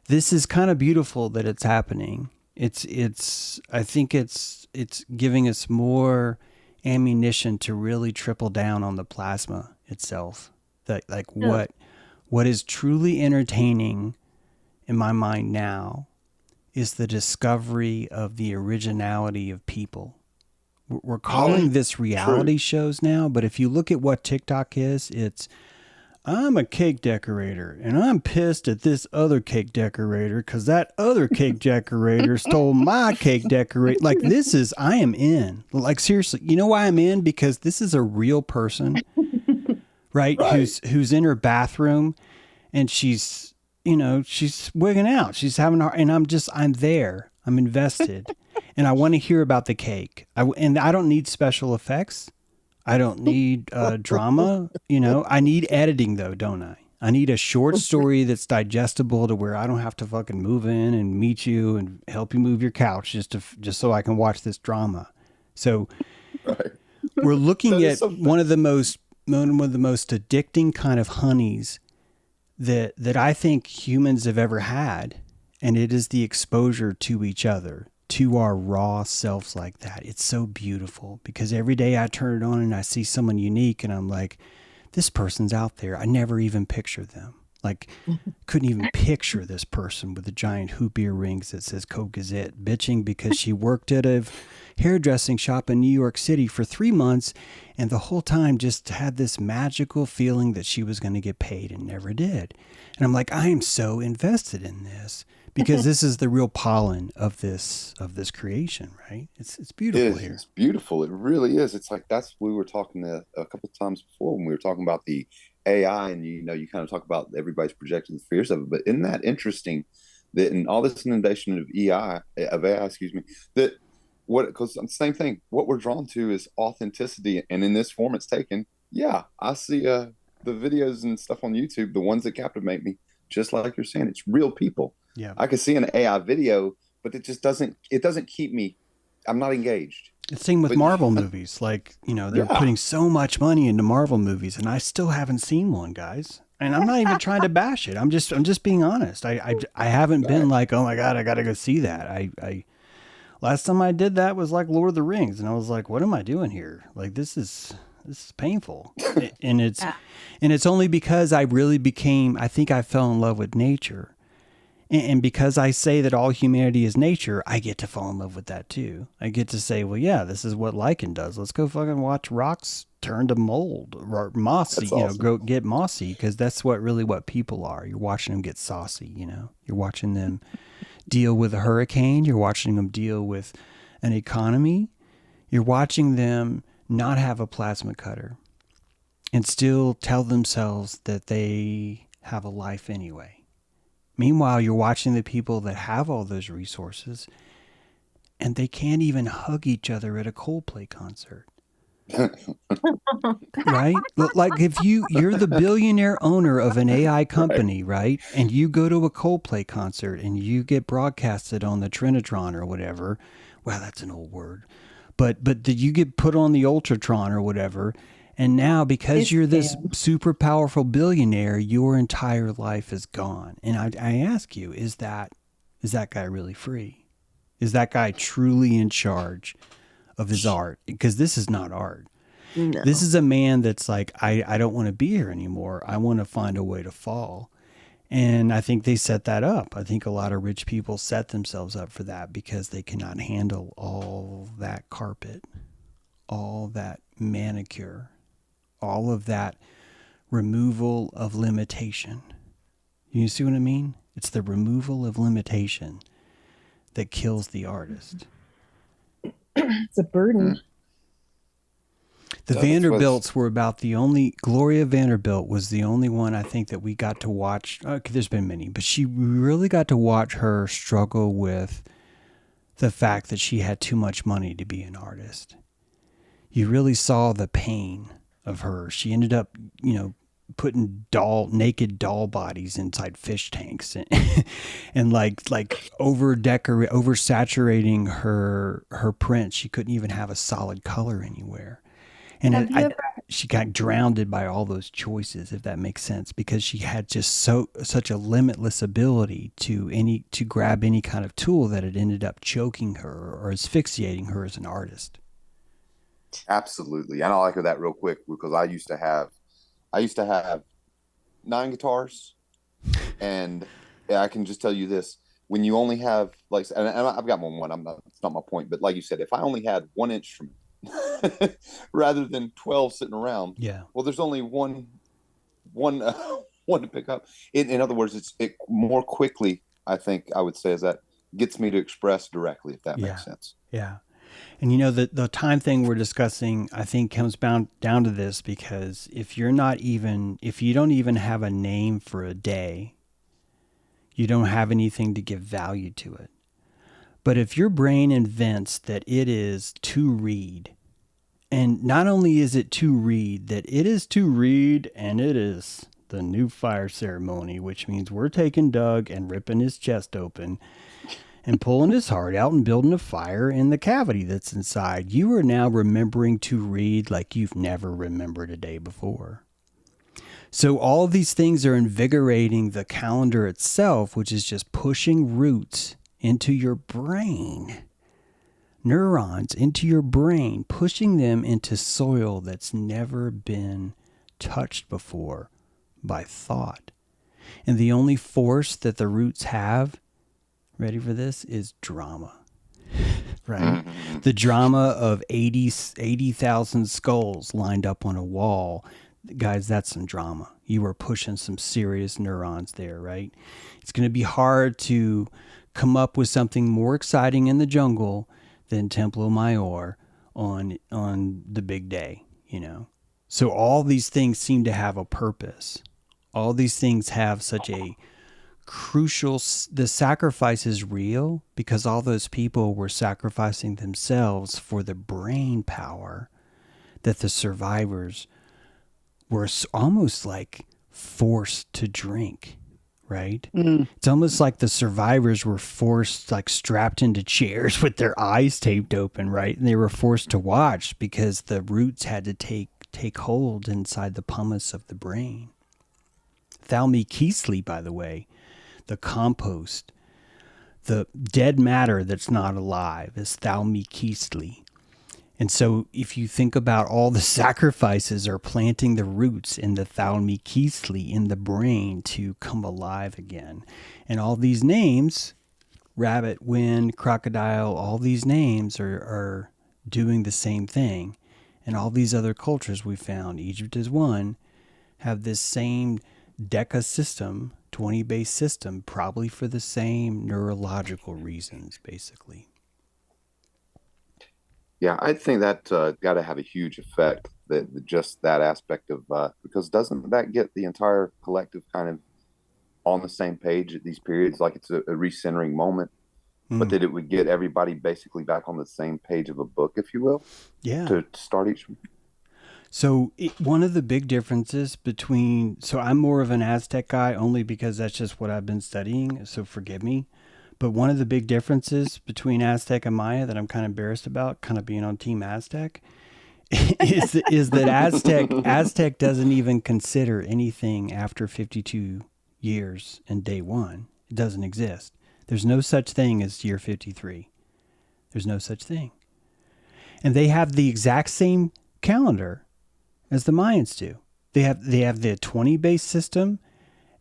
S1: this is kind of beautiful that it's happening. I think it's giving us more ammunition to really triple down on the plasma itself. That like what is truly entertaining in my mind now is the discovery of the originality of people. We're calling this reality shows now, but if you look at what TikTok is, it's I'm a cake decorator and I'm pissed at this other cake decorator because that other cake decorator stole my cake decorate. Like I am in. Like seriously, you know why I'm in? Because this is a real person, right? Who's in her bathroom and she's wigging out. She's having and I'm there. I'm invested and I want to hear about the cake. And I don't need special effects. I don't need drama, I need editing though, don't I? I need a short story that's digestible to where I don't have to fucking move in and meet you and help you move your couch just so I can watch this drama. So we're looking at one of the most addicting kind of honeys that I think humans have ever had, and it is the exposure to each other, to our raw selves like that. It's so beautiful because every day I turn it on and I see someone unique and I'm like, this person's out there. I never even pictured them. Like, couldn't even picture this person with the giant hoop earrings that says Code Gazette bitching because she worked at a hairdressing shop in New York City for 3 months and the whole time just had this magical feeling that she was going to get paid and never did. And I'm like, I am so invested in this. Because this is the real pollen of this creation, right? It's beautiful here.
S2: It's beautiful. It really is. It's like we were talking a couple of times before when we were talking about the AI, and you kind of talk about everybody's projecting the fears of it. But isn't that interesting that in all this inundation of AI, that because the same thing. What we're drawn to is authenticity, and in this form, it's taken. Yeah, I see the videos and stuff on YouTube, the ones that captivate me, just like you're saying, it's real people.
S1: Yeah,
S2: I could see an AI video, but it just doesn't keep me. I'm not engaged.
S1: It's the same with Marvel movies. Like, they're putting so much money into Marvel movies, and I still haven't seen one, guys. And I'm not even trying to bash it. I'm just being honest. I haven't been like, oh my God, I got to go see that. I last time I did that was like Lord of the Rings, and I was like, what am I doing here? Like, this is painful. And it's only because I think I fell in love with nature. And because I say that all humanity is nature, I get to fall in love with that too. I get to say, well, yeah, this is what lichen does. Let's go fucking watch rocks turn to mold or mossy,
S2: awesome.
S1: Go get mossy, because that's what people are. You're watching them get saucy, You're watching them deal with a hurricane. You're watching them deal with an economy. You're watching them not have a plasma cutter and still tell themselves that they have a life anyway. Meanwhile, you're watching the people that have all those resources and they can't even hug each other at a Coldplay concert. Right? Like if you're the billionaire owner of an AI company, right? And you go to a Coldplay concert and you get broadcasted on the Trinitron or whatever. Wow, that's an old word. But you get put on the Ultratron or whatever. And now, because you're this super powerful billionaire, your entire life is gone. And I ask you, is that guy really free? Is that guy truly in charge of his art? Because this is not art.
S7: No.
S1: This is a man that's like, I don't want to be here anymore. I want to find a way to fall. And I think they set that up. I think a lot of rich people set themselves up for that because they cannot handle all that carpet, all that manicure, all of that removal of limitation. You see what I mean? It's the removal of limitation that kills the artist.
S4: It's a burden.
S1: The Vanderbilts were about the only, Gloria Vanderbilt was the only one I think that we got to watch. Okay, there's been many, but we really got to watch her struggle with the fact that she had too much money to be an artist. You really saw the pain of her. She ended up, putting naked doll bodies inside fish tanks and oversaturating her prints. She couldn't even have a solid color anywhere. And she got drowned by all those choices, if that makes sense, because she had just such a limitless ability to grab any kind of tool that it ended up choking her or asphyxiating her as an artist.
S2: Absolutely. And I'll echo that real quick because I used to have 9 guitars, and I can just tell you this. when you only have like, and I've got one. I'm not. It's not my point, but like you said, if I only had one instrument rather than 12 sitting around,
S1: Yeah.
S2: well, there's only one one to pick up. In other words, it more quickly. I think I would say is that gets me to express directly, if that makes sense.
S1: Yeah. And you know, the time thing we're discussing, I think comes down to this, because if you don't even have a name for a day, you don't have anything to give value to it. But if your brain invents that it is to read, and not only is it to read, that it is to read, and it is the new fire ceremony, which means we're taking Doug and ripping his chest open and pulling his heart out and building a fire in the cavity that's inside. You are now remembering to read like you've never remembered a day before. So all these things are invigorating the calendar itself, which is just pushing roots into your brain, neurons into your brain, pushing them into soil that's never been touched before by thought. And the only force that the roots have, ready for this, is drama, right? The drama of 80,000 skulls lined up on a wall. Guys, that's some drama. You are pushing some serious neurons there, right? It's going to be hard to come up with something more exciting in the jungle than Templo Mayor on the big day, you know? So all these things seem to have a purpose. All these things have such a crucial, the sacrifice is real because all those people were sacrificing themselves for the brain power that the survivors were almost like forced to drink, right? It's almost like the survivors were forced, like strapped into chairs with their eyes taped open, right? And they were forced to watch because the roots had to take hold inside the pumice of the brain. Thalmikisli, by the way, the compost, the dead matter that's not alive, is Thalmikisli. And so if you think about all the sacrifices are planting the roots in the Thalmikisli in the brain to come alive again. And all these names, rabbit, wind, crocodile, all these names are doing the same thing. And all these other cultures we found, Egypt is one, have this same Deca system, 20-base system, probably for the same neurological reasons, basically.
S2: Yeah, I think that got to have a huge effect, that just that aspect of because doesn't that get the entire collective kind of on the same page at these periods, like it's a recentering moment, but that it would get everybody basically back on the same page of a book, if you will, to start each.
S1: So one of the big differences between, so I'm more of an Aztec guy only because that's just what I've been studying, so forgive me. But one of the big differences between Aztec and Maya that I'm kind of embarrassed about, kind of being on Team Aztec, is that Aztec doesn't even consider anything after 52 years and day one. It doesn't exist. There's no such thing as year 53. There's no such thing. And they have the exact same calendar as the Mayans do. They have the 20-base system,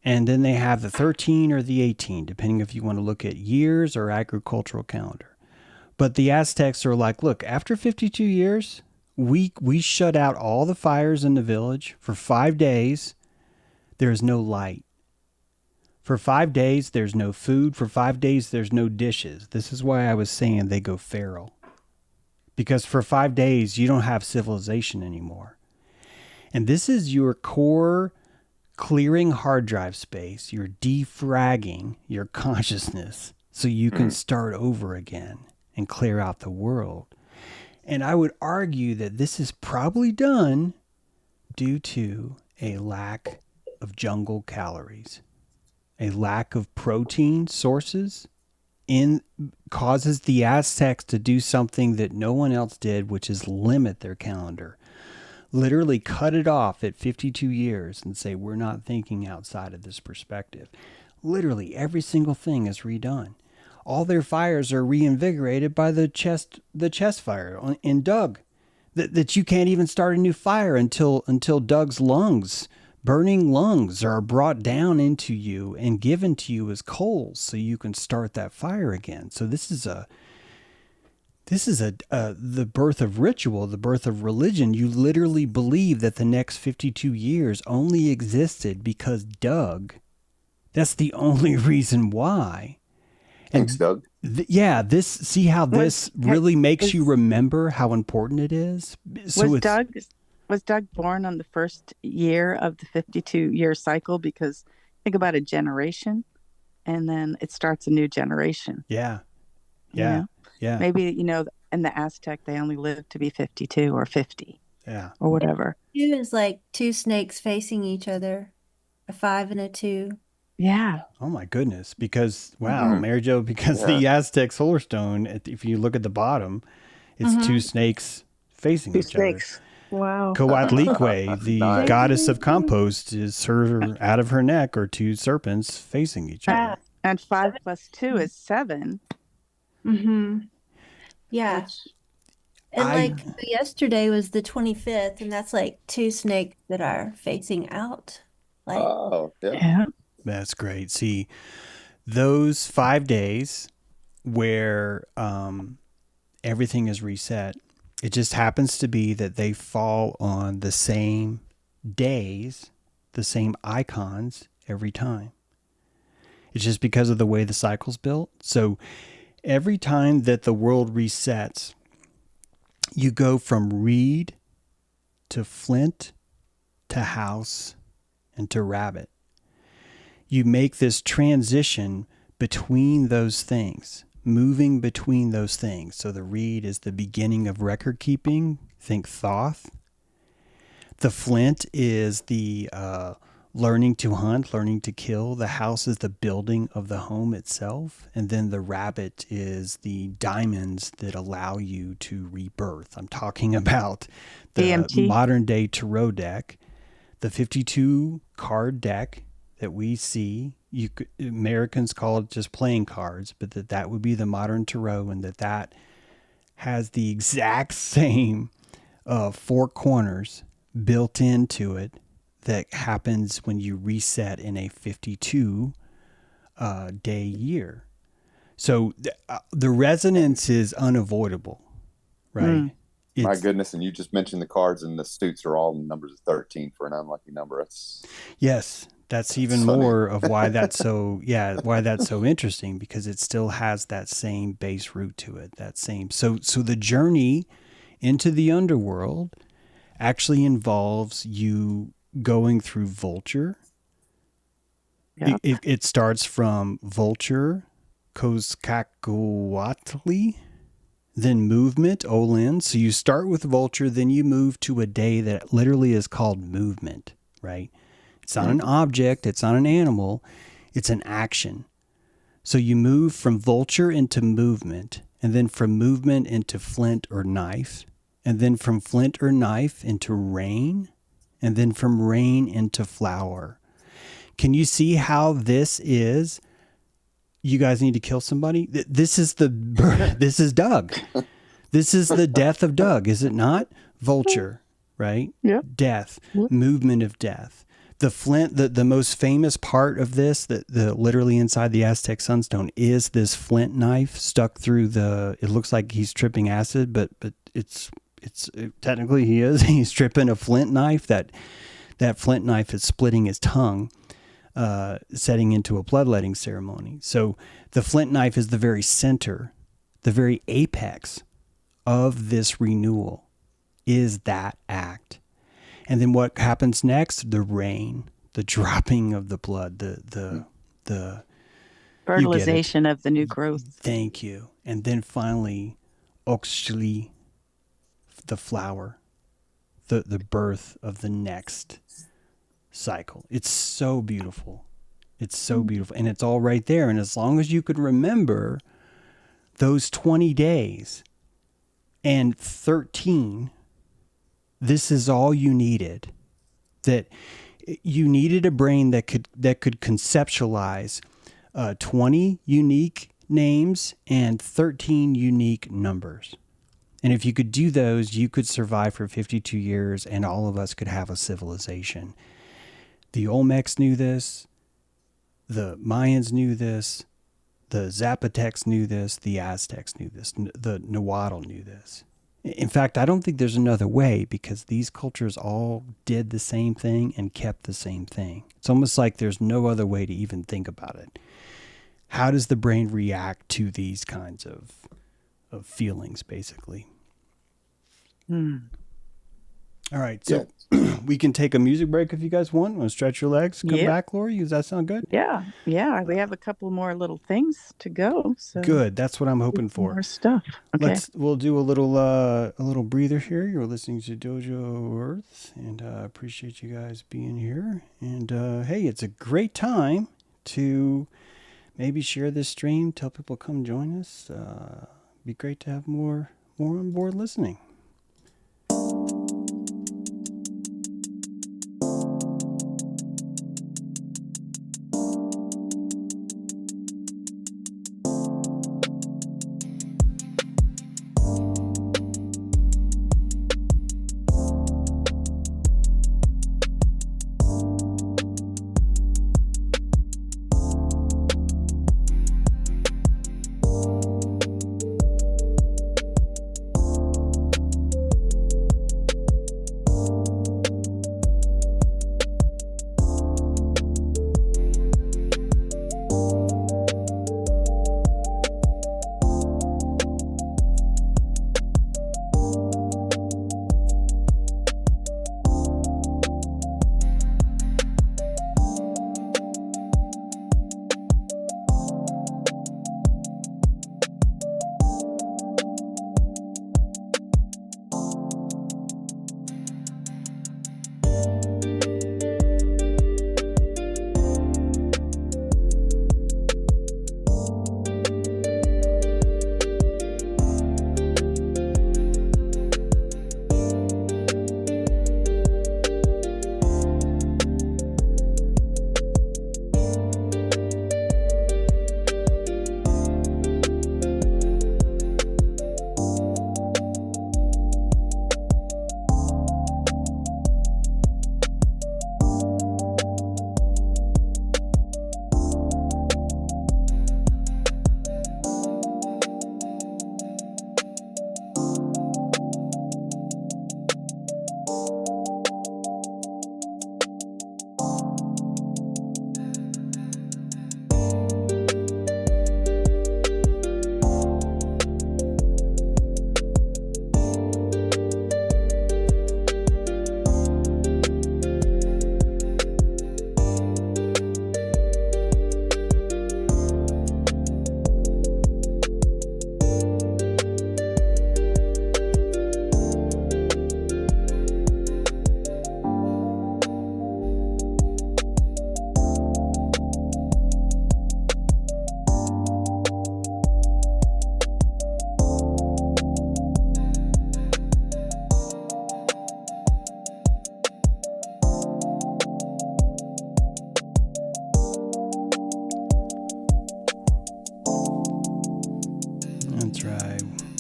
S1: and then they have the 13 or the 18, depending if you want to look at years or agricultural calendar. But the Aztecs are like, look, after 52 years, we shut out all the fires in the village. For 5 days, there's no light. For 5 days, there's no food. For 5 days, there's no dishes. This is why I was saying they go feral. Because for 5 days, you don't have civilization anymore. And this is your core clearing hard drive space. You're defragging your consciousness so you can start over again and clear out the world. And I would argue that this is probably done due to a lack of jungle calories, a lack of protein sources causes the Aztecs to do something that no one else did, which is limit their calendar. Literally cut it off at 52 years and say, we're not thinking outside of this perspective. Literally every single thing is redone. All their fires are reinvigorated by the chest fire in Doug. That you can't even start a new fire until Doug's lungs Burning lungs are brought down into you and given to you as coals so you can start that fire again. So this is the birth of ritual, the birth of religion. You literally believe that the next 52 years only existed because Doug. That's the only reason why.
S2: Thanks, Doug.
S1: See how this really makes you remember how important it is? So
S3: Was Doug born on the first year of the 52-year cycle? Because think about a generation, and then it starts a new generation.
S1: Yeah.
S3: Maybe, in the Aztec, they only lived to be 52 or 50.
S1: Yeah.
S3: Or whatever.
S6: It was like two snakes facing each other, a 5 and a 2.
S3: Yeah.
S1: Oh my goodness. Because, wow, Mary Jo, the Aztec solar stone, if you look at the bottom, it's two snakes facing each other.
S3: Wow.
S1: Coatlicue, the goddess of compost, is out of her neck are two serpents facing each other.
S3: And 5 plus 2 is 7.
S6: Mm-hmm. Yeah. And yesterday was the 25th, and that's like two snakes that are facing out.
S3: Yeah.
S1: That's great. See, those 5 days where everything is reset, it just happens to be that they fall on the same days, the same icons every time. It's just because of the way the cycle's built. So every time that the world resets, you go from reed to flint to house and to rabbit. You make this transition between those things, moving between those things. So the reed is the beginning of record keeping. Think Thoth. The flint is the learning to hunt, learning to kill. The house is the building of the home itself. And then the rabbit is the diamonds that allow you to rebirth. I'm talking about the
S3: DMT.
S1: modern day tarot deck, the 52 card deck that we see. Americans call it just playing cards, but that would be the modern tarot, and that has the exact same 4 corners built into it that happens when you reset in a 52 day year. So the resonance is unavoidable, right?
S2: My goodness, and you just mentioned the cards, and the suits are all numbers of 13 for an unlucky number.
S1: That's even more of why that's so interesting, because it still has that same base root to it, so the journey into the underworld actually involves you going through Vulture.
S3: Yeah.
S1: It starts from Vulture, Kozkakuatli, then movement, Olin. So you start with Vulture, then you move to a day that literally is called movement, right? It's not an object, it's not an animal, it's an action. So you move from Vulture into movement, and then from movement into flint or knife, and then from flint or knife into rain, and then from rain into flower. Can you see how this is? You guys need to kill somebody? This is this is Doug. This is the death of Doug, is it not? Vulture, right?
S3: Yeah.
S1: Death, movement of death. The flint, the most famous part of this, the literally inside the Aztec sunstone, is this flint knife stuck through it looks like he's tripping acid, but it's technically he's tripping a flint knife. That flint knife is splitting his tongue, setting into a bloodletting ceremony. So the flint knife is the very center, the very apex of this renewal is that act. And then what happens next? The rain, the dropping of the blood, the
S3: fertilization of the new growth.
S1: Thank you. And then finally, Oxli, the flower, the birth of the next cycle. It's so beautiful. It's so beautiful. And it's all right there. And as long as you could remember those 20 days and 13, this is all you needed. That you needed a brain that could conceptualize 20 unique names and 13 unique numbers. And if you could do those, you could survive for 52 years and all of us could have a civilization. The Olmecs knew this. The Mayans knew this. The Zapotecs knew this. The Aztecs knew this. The Nahuatl knew this. In fact, I don't think there's another way, because these cultures all did the same thing and kept the same thing. It's almost like there's no other way to even think about it. How does the brain react to these kinds of feelings, basically? All right, so we can take a music break if you guys want. Want to stretch your legs? Come back, Lori. Does that sound good?
S3: Yeah. We have a couple more little things to go. So
S1: Good. That's what I'm hoping for.
S3: more stuff. Okay.
S1: We'll do a little breather here. You're listening to Dojo Earth, and I appreciate you guys being here. And hey, it's a great time to maybe share this stream. Tell people come join us. Be great to have more on board listening.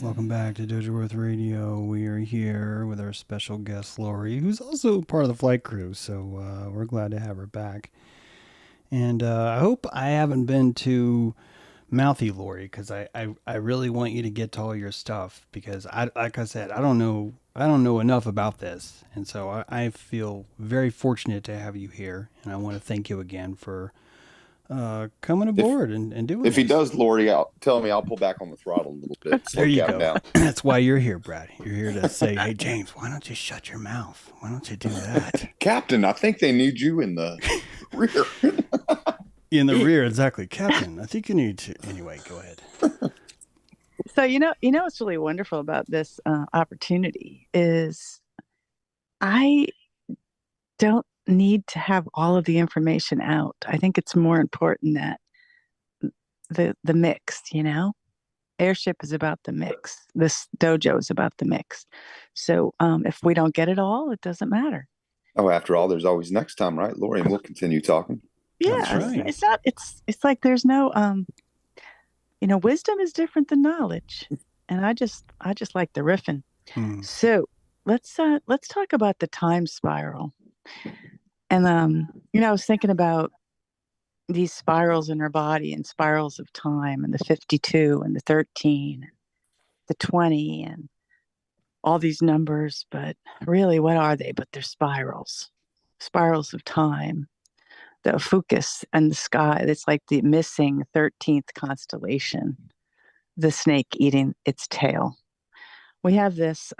S1: Welcome back to Dojo Earth Radio. We are here with our special guest, Lori, who's also part of the flight crew, so we're glad to have her back. And I hope I haven't been too mouthy, Lori, because I really want you to get to all your stuff, because like I said, I don't know enough about this, and so I feel very fortunate to have you here, and I want to thank you again for coming aboard and doing
S2: If he
S1: this.
S2: does, Lori, tell me, I'll pull back on the throttle a little bit.
S1: There you go. That's why you're here, Brad. You're here to say, hey, James, why don't you shut your mouth? Why don't you do that?
S2: Captain, I think they need you in the rear.
S1: In the rear, exactly. Captain, I think you need to. Anyway, go ahead.
S3: So, you know what's really wonderful about this opportunity is I don't need to have all of the information out. I think it's more important that the mix, airship is about the mix. This dojo is about the mix. So if we don't get it all, it doesn't matter.
S2: Oh, after all, there's always next time, right, Lori? And we'll continue talking.
S3: Yeah,
S1: right.
S3: It's like there's no wisdom is different than knowledge, and I just like the riffing. So let's talk about the time spiral. And I was thinking about these spirals in our body and spirals of time and the 52 and the 13, the 20 and all these numbers, but really what are they? But they're spirals, spirals of time. The focus and the sky, it's like the missing 13th constellation, the snake eating its tail. We have this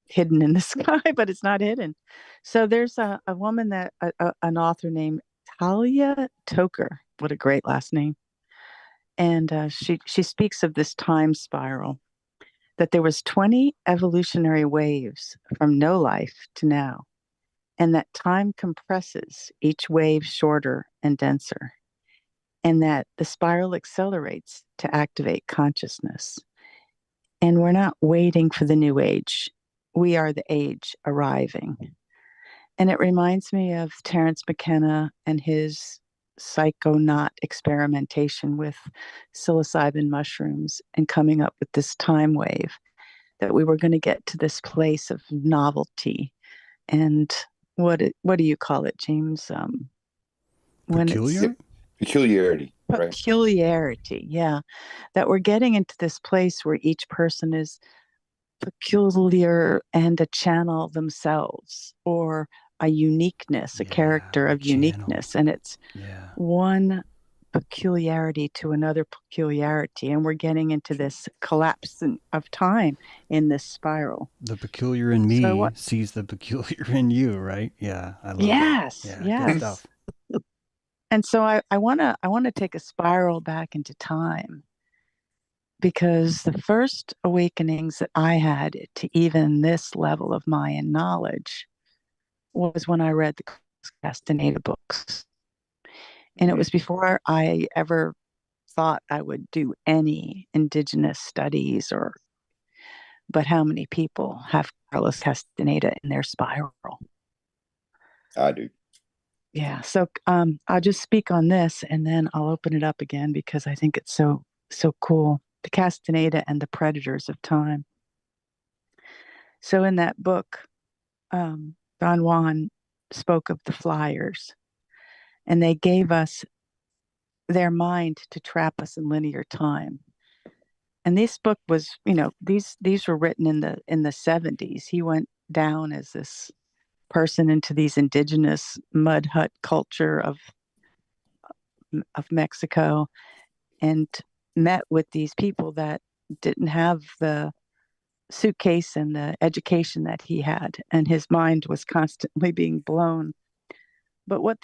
S3: hidden in the sky, but it's not hidden. So there's a woman an author named Talia Toker. What a great last name. And she speaks of this time spiral, that there was 20 evolutionary waves from no life to now, and that time compresses each wave shorter and denser, and that the spiral accelerates to activate consciousness. And we're not waiting for the new age. We are the age arriving. And it reminds me of Terence McKenna and his psychonaut experimentation with psilocybin mushrooms and coming up with this time wave, that we were going to get to this place of novelty. And what do you call it, James? When
S1: Peculiar?
S2: Peculiarity, right?
S3: Peculiarity, yeah. That we're getting into this place where each person is peculiar and a channel themselves, or a uniqueness, a character of uniqueness. And it's one peculiarity to another peculiarity. And we're getting into this collapse of time in this spiral.
S1: The peculiar in me sees the peculiar in you, right? Yeah, I love that.
S3: Yes.
S1: Good stuff.
S3: And so I want to take a spiral back into time, because the first awakenings that I had to even this level of Mayan knowledge was when I read the Castaneda books. And it was before I ever thought I would do any indigenous studies, but how many people have Carlos Castaneda in their spiral?
S2: I do.
S3: Yeah. So I'll just speak on this and then I'll open it up again, because I think it's so cool. The Castaneda and the Predators of Time. So in that book, Don Juan spoke of the flyers, and they gave us their mind to trap us in linear time. And this book was, these were written in the 70s. He went down as this person into these indigenous mud hut culture of Mexico, and met with these people that didn't have the suitcase and the education that he had, and his mind was constantly being blown. But what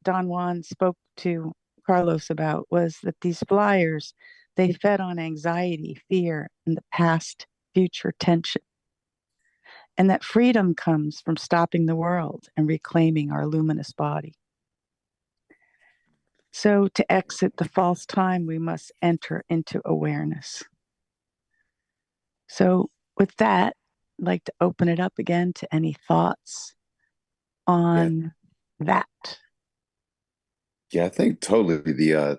S3: Don Juan spoke to Carlos about was that these flyers, they fed on anxiety, fear, and the past future tension, and that freedom comes from stopping the world and reclaiming our luminous body. So to exit the false time, we must enter into awareness. So with that, I'd like to open it up again to any thoughts on that.
S2: Yeah, I think totally the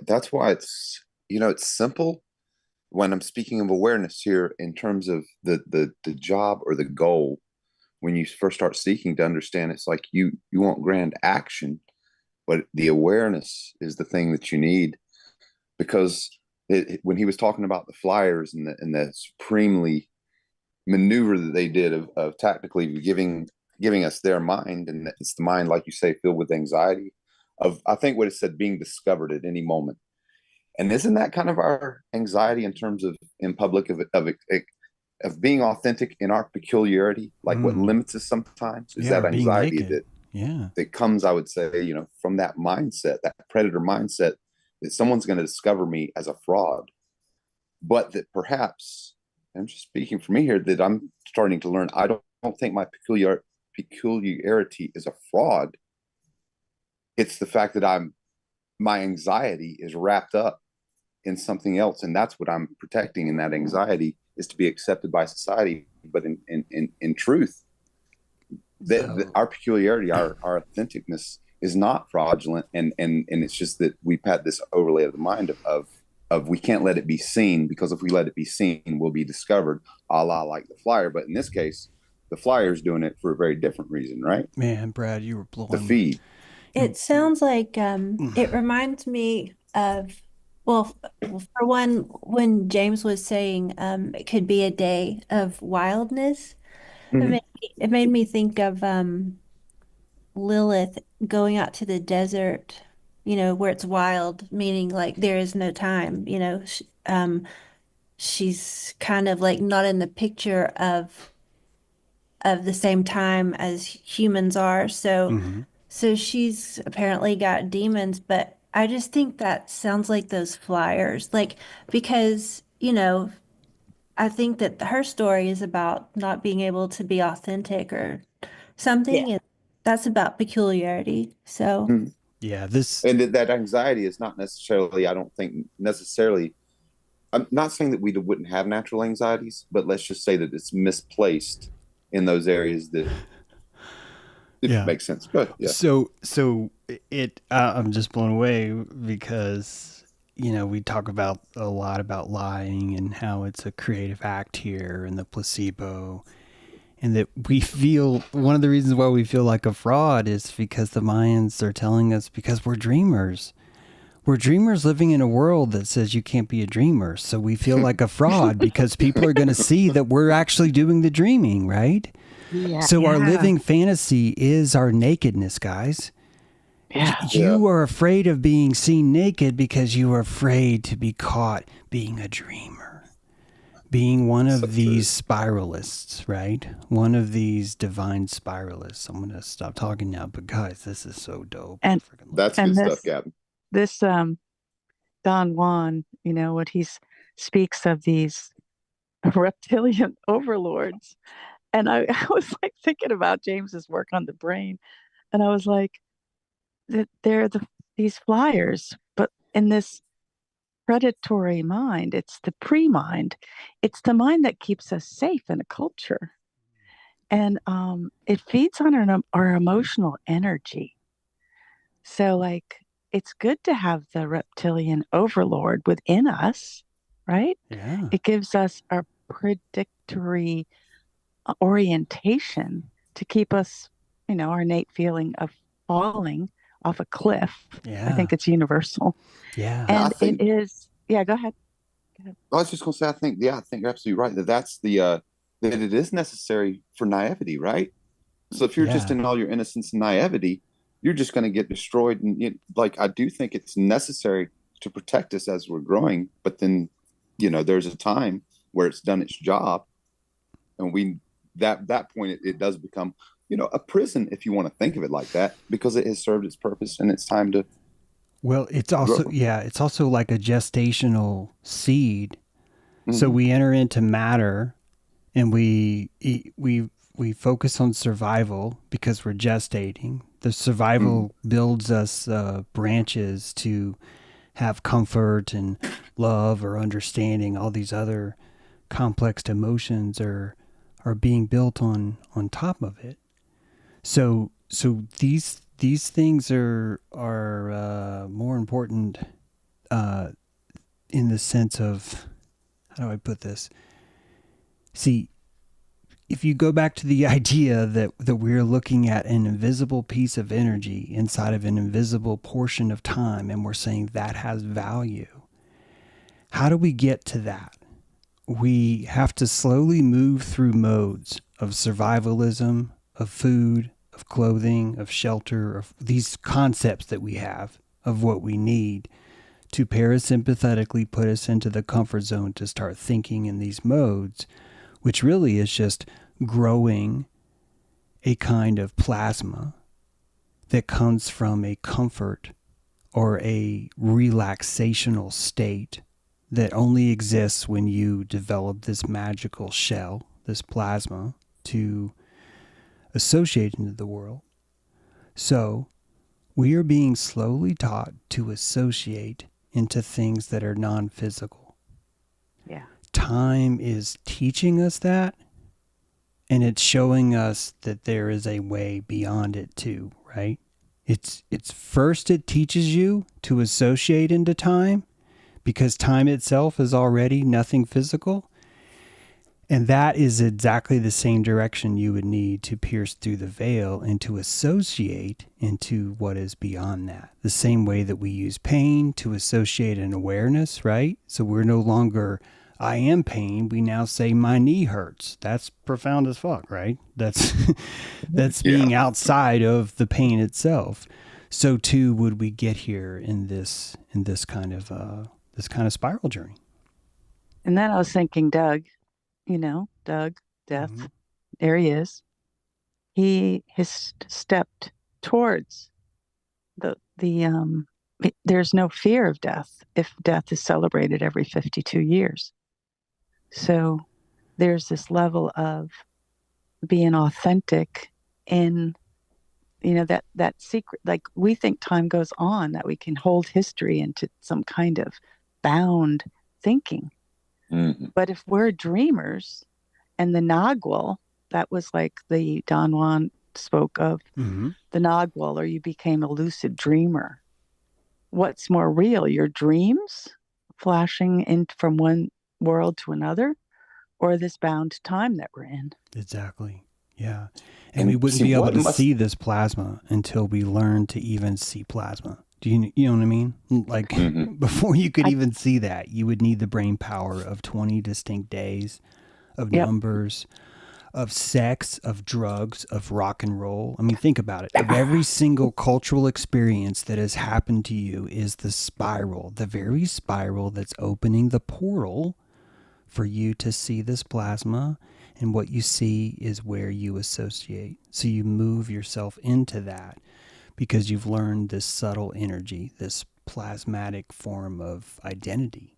S2: that's why it's it's simple when I'm speaking of awareness here in terms of the job or the goal. When you first start seeking to understand, it's like you want grand action, but the awareness is the thing that you need, because when he was talking about the flyers and the supremely maneuver that they did of tactically giving us their mind, and it's the mind, like you say, filled with anxiety of, I think what it said, being discovered at any moment. And isn't that kind of our anxiety in terms of in public of being authentic in our peculiarity? Like what limits us sometimes is that anxiety that comes, I would say, from that mindset, that predator mindset, that someone's going to discover me as a fraud. But that perhaps, I'm just speaking for me here, that I'm starting to learn, I don't think my peculiarity is a fraud. It's the fact that my anxiety is wrapped up in something else, and that's what I'm protecting. And that anxiety is to be accepted by society. But in truth, our peculiarity, our authenticness is not fraudulent, and it's just that we've had this overlay of the mind of we can't let it be seen, because if we let it be seen, we'll be discovered, a la like the flyer. But in this case, The flyer's doing it for a very different reason, right?
S1: Man, Brad, you were
S2: The
S1: blowing.
S2: feed.
S6: It sounds like it reminds me of, well, for one, when James was saying it could be a day of wildness,
S2: Mhm.
S6: it made me think of Lilith going out to the desert, where it's wild, meaning like there is no time, she's kind of like not in the picture of the same time as humans are. So
S1: Mhm.
S6: so she's apparently got demons, but I just think that sounds like those flyers. Like because, I think that her story is about not being able to be authentic or
S3: Yeah.
S6: something, and that's about peculiarity. So
S2: Mhm.
S1: Yeah, this.
S2: And that anxiety is not necessarily, I don't think necessarily, I'm not saying that we wouldn't have natural anxieties, but let's just say that it's misplaced in those areas that it
S1: Yeah.
S2: makes sense. But yeah.
S1: So it I'm just blown away because we talk about a lot about lying and how it's a creative act here and the placebo, and that we feel one of the reasons why we feel like a fraud is because the Mayans are telling us because we're dreamers. We're dreamers living in a world that says you can't be a dreamer. So we feel like a fraud because people are going to see that we're actually doing the dreaming, right?
S3: Yeah.
S1: So our
S3: Yeah.
S1: living fantasy is our nakedness, guys.
S3: Yeah.
S1: You are afraid of being seen naked because you are afraid to be caught being a dreamer, being one
S2: So
S1: of these spiralists, right? One of these divine spiralists. I'm going to stop talking now, but guys, this is so dope.
S3: And-
S1: I freaking love
S2: That's
S1: it.
S3: And
S2: good
S3: this-
S2: stuff, Gavin.
S3: This Don Juan, what he speaks of these reptilian overlords. And I was like thinking about James's work on the brain. And I was like, that they're these flyers, but in this predatory mind, it's the pre-mind. It's the mind that keeps us safe in a culture. And it feeds on our emotional energy. So like it's good to have the reptilian overlord within us, right?
S1: Yeah.
S3: It gives us a predictory orientation to keep us, our innate feeling of falling off a cliff.
S1: Yeah.
S3: I think it's universal.
S1: Yeah.
S2: I
S3: And
S2: think-
S3: it is, yeah, go ahead.
S2: I was just going to say, I think you're absolutely right that's that it is necessary for naivety, right? So if you're just
S1: Yeah.
S2: in all your innocence and naivety, you're just going to get destroyed. And I do think it's necessary to protect us as we're growing, but then, there's a time where it's done its job, and that point it does become, a prison if you want to think of it like that, because it has served its purpose and it's time to.
S1: Well, it's also,
S2: grow.
S1: it's also like a gestational seed. So
S2: Mhm.
S1: we enter into matter and we focus on survival because we're gestating. The survival builds us branches to have comfort and love or understanding. All these other complex emotions are being built on top of it. So these things are more important in the sense of, how do I put this? See, if you go back to the idea that we're looking at an invisible piece of energy inside of an invisible portion of time, and we're saying that has value, how do we get to that? We have to slowly move through modes of survivalism, of food, of clothing, of shelter, of these concepts that we have of what we need to parasympathetically put us into the comfort zone to start thinking in these modes, which really is just growing a kind of plasma that comes from a comfort or a relaxational state that only exists when you develop this magical shell, this plasma, to associate into the world. So we are being slowly taught to associate into things that are non-physical.
S3: Yeah.
S1: Time is teaching us that, and it's showing us that there is a way beyond it too, right? It's first it teaches you to associate into time, because time itself is already nothing physical. And that is exactly the same direction you would need to pierce through the veil and to associate into what is beyond that. The same way that we use pain to associate an awareness, right? So we're no longer, I am pain. We now say my knee hurts. That's profound as fuck, right? That's being outside of the pain itself. So too would we get here in this kind of spiral journey.
S3: And then I was thinking, Doug, Doug, death,
S1: Mm-hmm.
S3: there he is. He has stepped towards there's no fear of death if death is celebrated every 52 years. So there's this level of being authentic in, that secret, like we think time goes on, that we can hold history into some kind of bound thinking.
S2: Mm-hmm.
S3: But if we're dreamers, and the Nagual, that was like the Don Juan spoke of,
S1: Mm-hmm.
S3: the Nagual, or you became a lucid dreamer. What's more real, your dreams flashing in from one world to another, or this bound time that we're in?
S1: Exactly. Yeah. And we wouldn't be able to see this plasma until we learn to even see plasma. Do you know what I mean? Like before you could even see that, you would need the brain power of 20 distinct days, of numbers, of sex, of drugs, of rock and roll. I mean, think about it. Of every single cultural experience that has happened to you is the spiral, the very spiral that's opening the portal for you to see this plasma. And what you see is where you associate. So you move yourself into that because you've learned this subtle energy, this plasmatic form of identity.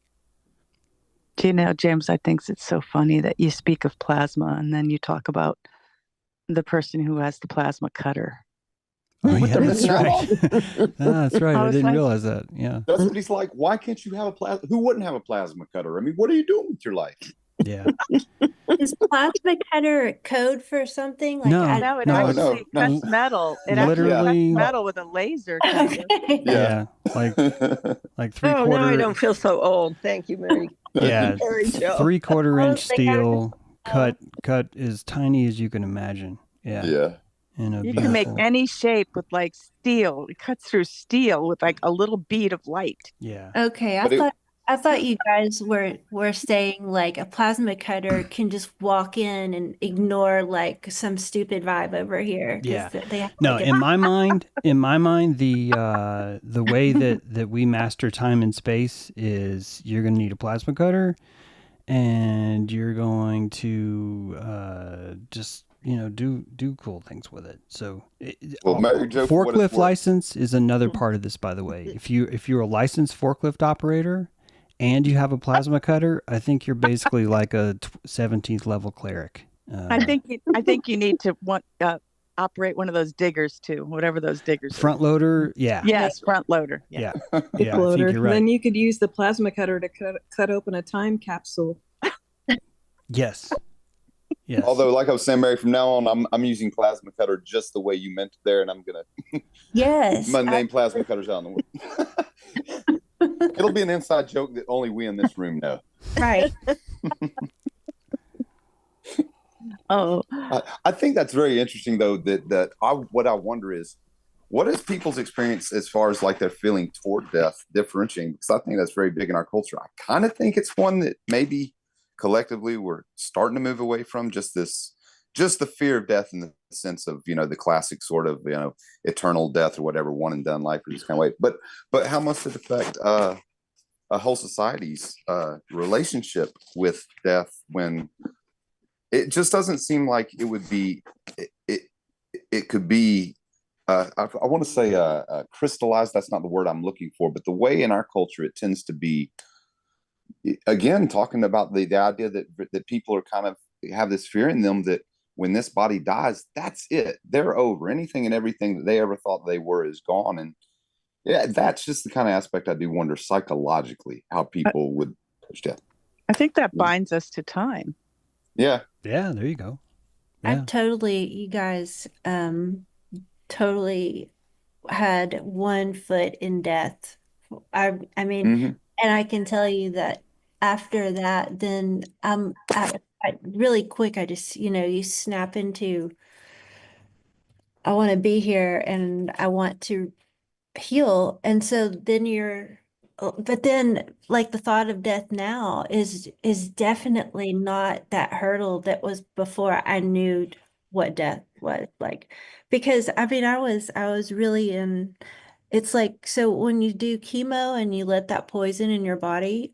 S3: Do you know, James, I think it's so funny that you speak of plasma and then you talk about the person who has the plasma cutter.
S1: Oh, yeah, that's right. That's right. I didn't realize that. Yeah.
S2: That's what he's like. Why can't you have a plasma? Who wouldn't have a plasma cutter? I mean, what are you doing with your life?
S1: Yeah.
S6: Is plasma cutter code for something? Like,
S1: No,
S3: it actually cuts metal. It
S1: literally
S3: cuts metal with a laser.
S1: Yeah. Like 3/4.
S7: Oh, now I don't feel so old. Thank you, Mary.
S1: Yeah.
S7: Mary Jo.
S1: 3/4 inch steel cut as tiny as you can imagine. Yeah.
S2: Yeah.
S3: You can make any shape with like steel. It cuts through steel with like a little bead of light.
S1: Yeah.
S6: Okay, I thought you guys were saying like a plasma cutter can just walk in and ignore like some stupid vibe over here.
S1: Yeah.
S6: They have
S1: No,
S6: like
S1: in my mind, the way that we master time and space is you're going to need a plasma cutter, and you're going to just do cool things with it. So forklift license is another part of this, by the way. If you're a licensed forklift operator and you have a plasma cutter, I think you're basically like a 17th level cleric.
S3: I think you need to operate one of those diggers too, whatever those diggers.
S1: Front loader, yeah.
S3: Yes, front loader.
S1: Yeah.
S4: Yeah, I think you're right. Then you could use the plasma cutter to cut open a time capsule.
S1: Yes. Yes.
S2: Although, like I was saying, Mary, from now on, I'm using plasma cutter just the way you meant it there, and I'm gonna mundane plasma cutters out in the world. It'll be an inside joke that only we in this room know.
S6: Right.
S2: I think that's very interesting, though. What I wonder is, what is people's experience as far as like their feeling toward death differentiating? Because I think that's very big in our culture. I kind of think it's one that maybe collectively we're starting to move away from, just the fear of death in the sense of, the classic sort of, eternal death or whatever, one and done life or this kind of way. But how much does it affect a whole society's relationship with death, when it just doesn't seem like it would be, it could be, I want to say crystallized. That's not the word I'm looking for, but the way in our culture it tends to be, again, talking about the idea that people are kind of have this fear in them that when this body dies, that's it. They're over. Anything and everything that they ever thought they were is gone. And yeah, that's just the kind of aspect I do wonder psychologically how people would push death.
S3: I think that binds us to time.
S2: Yeah.
S1: Yeah, there you go. Yeah.
S6: You guys totally had one foot in death. I mean, and I can tell you that after that, then I really quick, I just, you snap into, I want to be here and I want to heal. And so then but then like the thought of death now is definitely not that hurdle that was before I knew what death was like. Because I mean, I was really it's like, so when you do chemo and you let that poison in your body,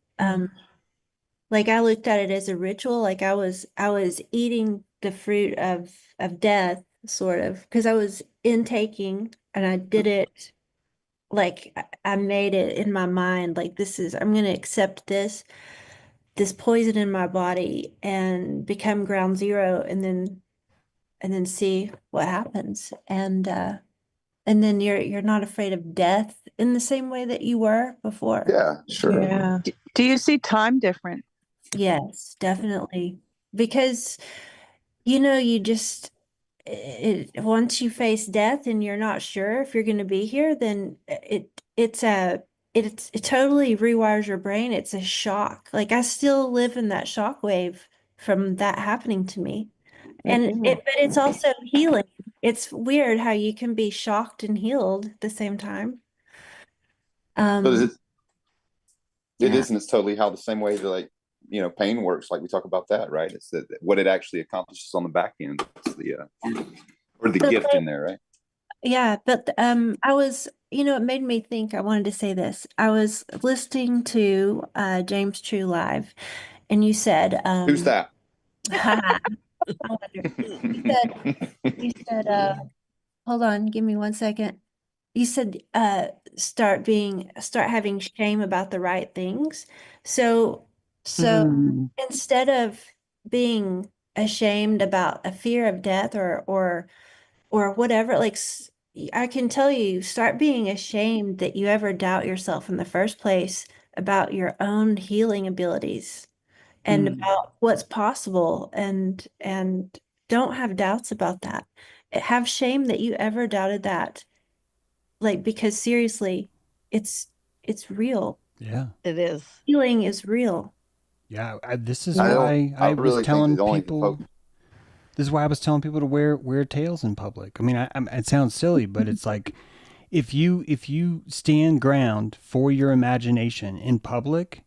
S6: like I looked at it as a ritual, like I was eating the fruit of death, sort of, because I was intaking and I did it like I made it in my mind, like I'm gonna accept this poison in my body and become ground zero and then see what happens. And then you're not afraid of death in the same way that you were before.
S2: Yeah, sure.
S4: Yeah.
S8: Do you see time different?
S6: Yes, definitely. Because you just once you face death and you're not sure if you're going to be here, then it totally rewires your brain. It's a shock. Like I still live in that shock wave from that happening to me. But it's also healing. It's weird how you can be shocked and healed at the same time.
S2: But it
S6: Yeah.
S2: isn't. It's totally how the same way that like pain works. Like we talk about that, right? It's that what it actually accomplishes on the back end. It's the or the gift in there, right?
S6: Yeah, but I was, it made me think. I wanted to say this. I was listening to James True live, and you said,
S2: Who's that?
S6: I wonder. You said, hold on, give me 1 second. You said, start having shame about the right things. So instead of being ashamed about a fear of death or whatever, like I can tell you, start being ashamed that you ever doubt yourself in the first place about your own healing abilities and about what's possible and don't have doubts about that. Have shame that you ever doubted that. Like, because seriously, it's real.
S1: Yeah.
S7: It is.
S6: Healing is real.
S1: Yeah. This is
S2: I
S1: why I was
S2: really
S1: telling
S2: think that only the
S1: people. This is why I was telling people to wear tails in public. I mean, it sounds silly, but it's like if you stand ground for your imagination in public,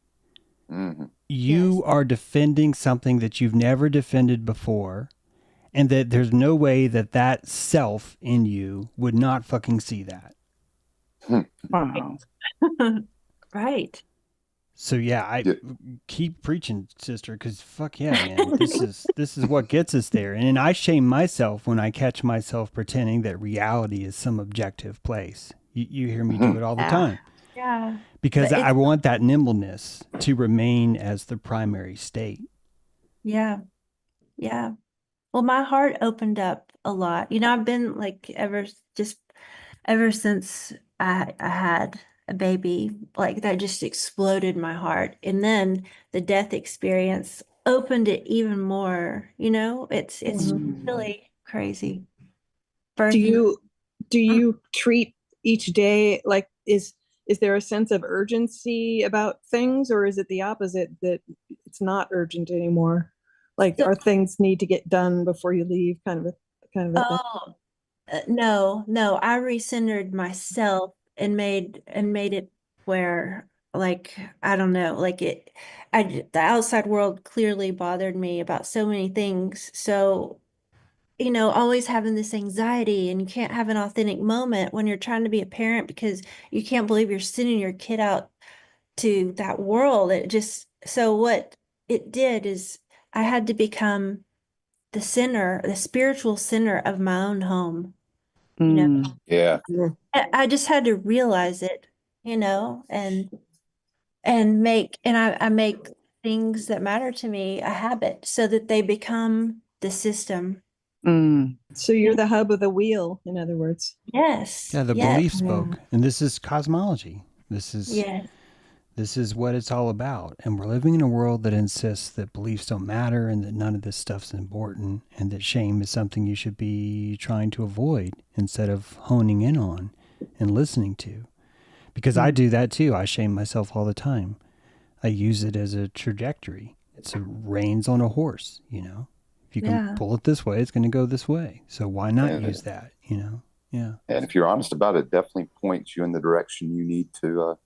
S1: you are defending something that you've never defended before, and that there's no way that self in you would not fucking see that.
S8: Wow.
S6: Right.
S1: So yeah, I keep preaching, sister, because fuck yeah, man, this is what gets us there. And I shame myself when I catch myself pretending that reality is some objective place. You hear me do it all the time.
S6: Yeah.
S1: Because I want that nimbleness to remain as the primary state.
S6: Yeah. Yeah. Well, my heart opened up a lot. I've been like ever since I had a baby, like that just exploded my heart. And then the death experience opened it even more. It's really crazy.
S4: Do you treat each day like is there a sense of urgency about things, or is it the opposite, that it's not urgent anymore? Like, are things need to get done before you leave, kind of a thing?
S6: No, I recentered myself and made it where, like, I don't know, like the outside world clearly bothered me about so many things. So, always having this anxiety, and you can't have an authentic moment when you're trying to be a parent because you can't believe you're sending your kid out to that world. So what it did is I had to become the spiritual center of my own home.
S2: Yeah.
S6: I just had to realize it, and I make things that matter to me a habit so that they become the system.
S4: So you're the hub of the wheel, in other words.
S6: Yes.
S1: Yeah, the
S6: yes.
S1: belief spoke. And this is cosmology. This is
S6: Yes.
S1: This is what it's all about. And we're living in a world that insists that beliefs don't matter and that none of this stuff's important, and that shame is something you should be trying to avoid instead of honing in on and listening to. Because I do that too. I shame myself all the time. I use it as a trajectory. it's a reins on a horse, you know. If you can
S6: Yeah.
S1: pull it this way, it's going to go this way. So why not
S2: Yeah.
S1: use that, you know? Yeah.
S2: And if you're honest about it, it definitely points you in the direction you need to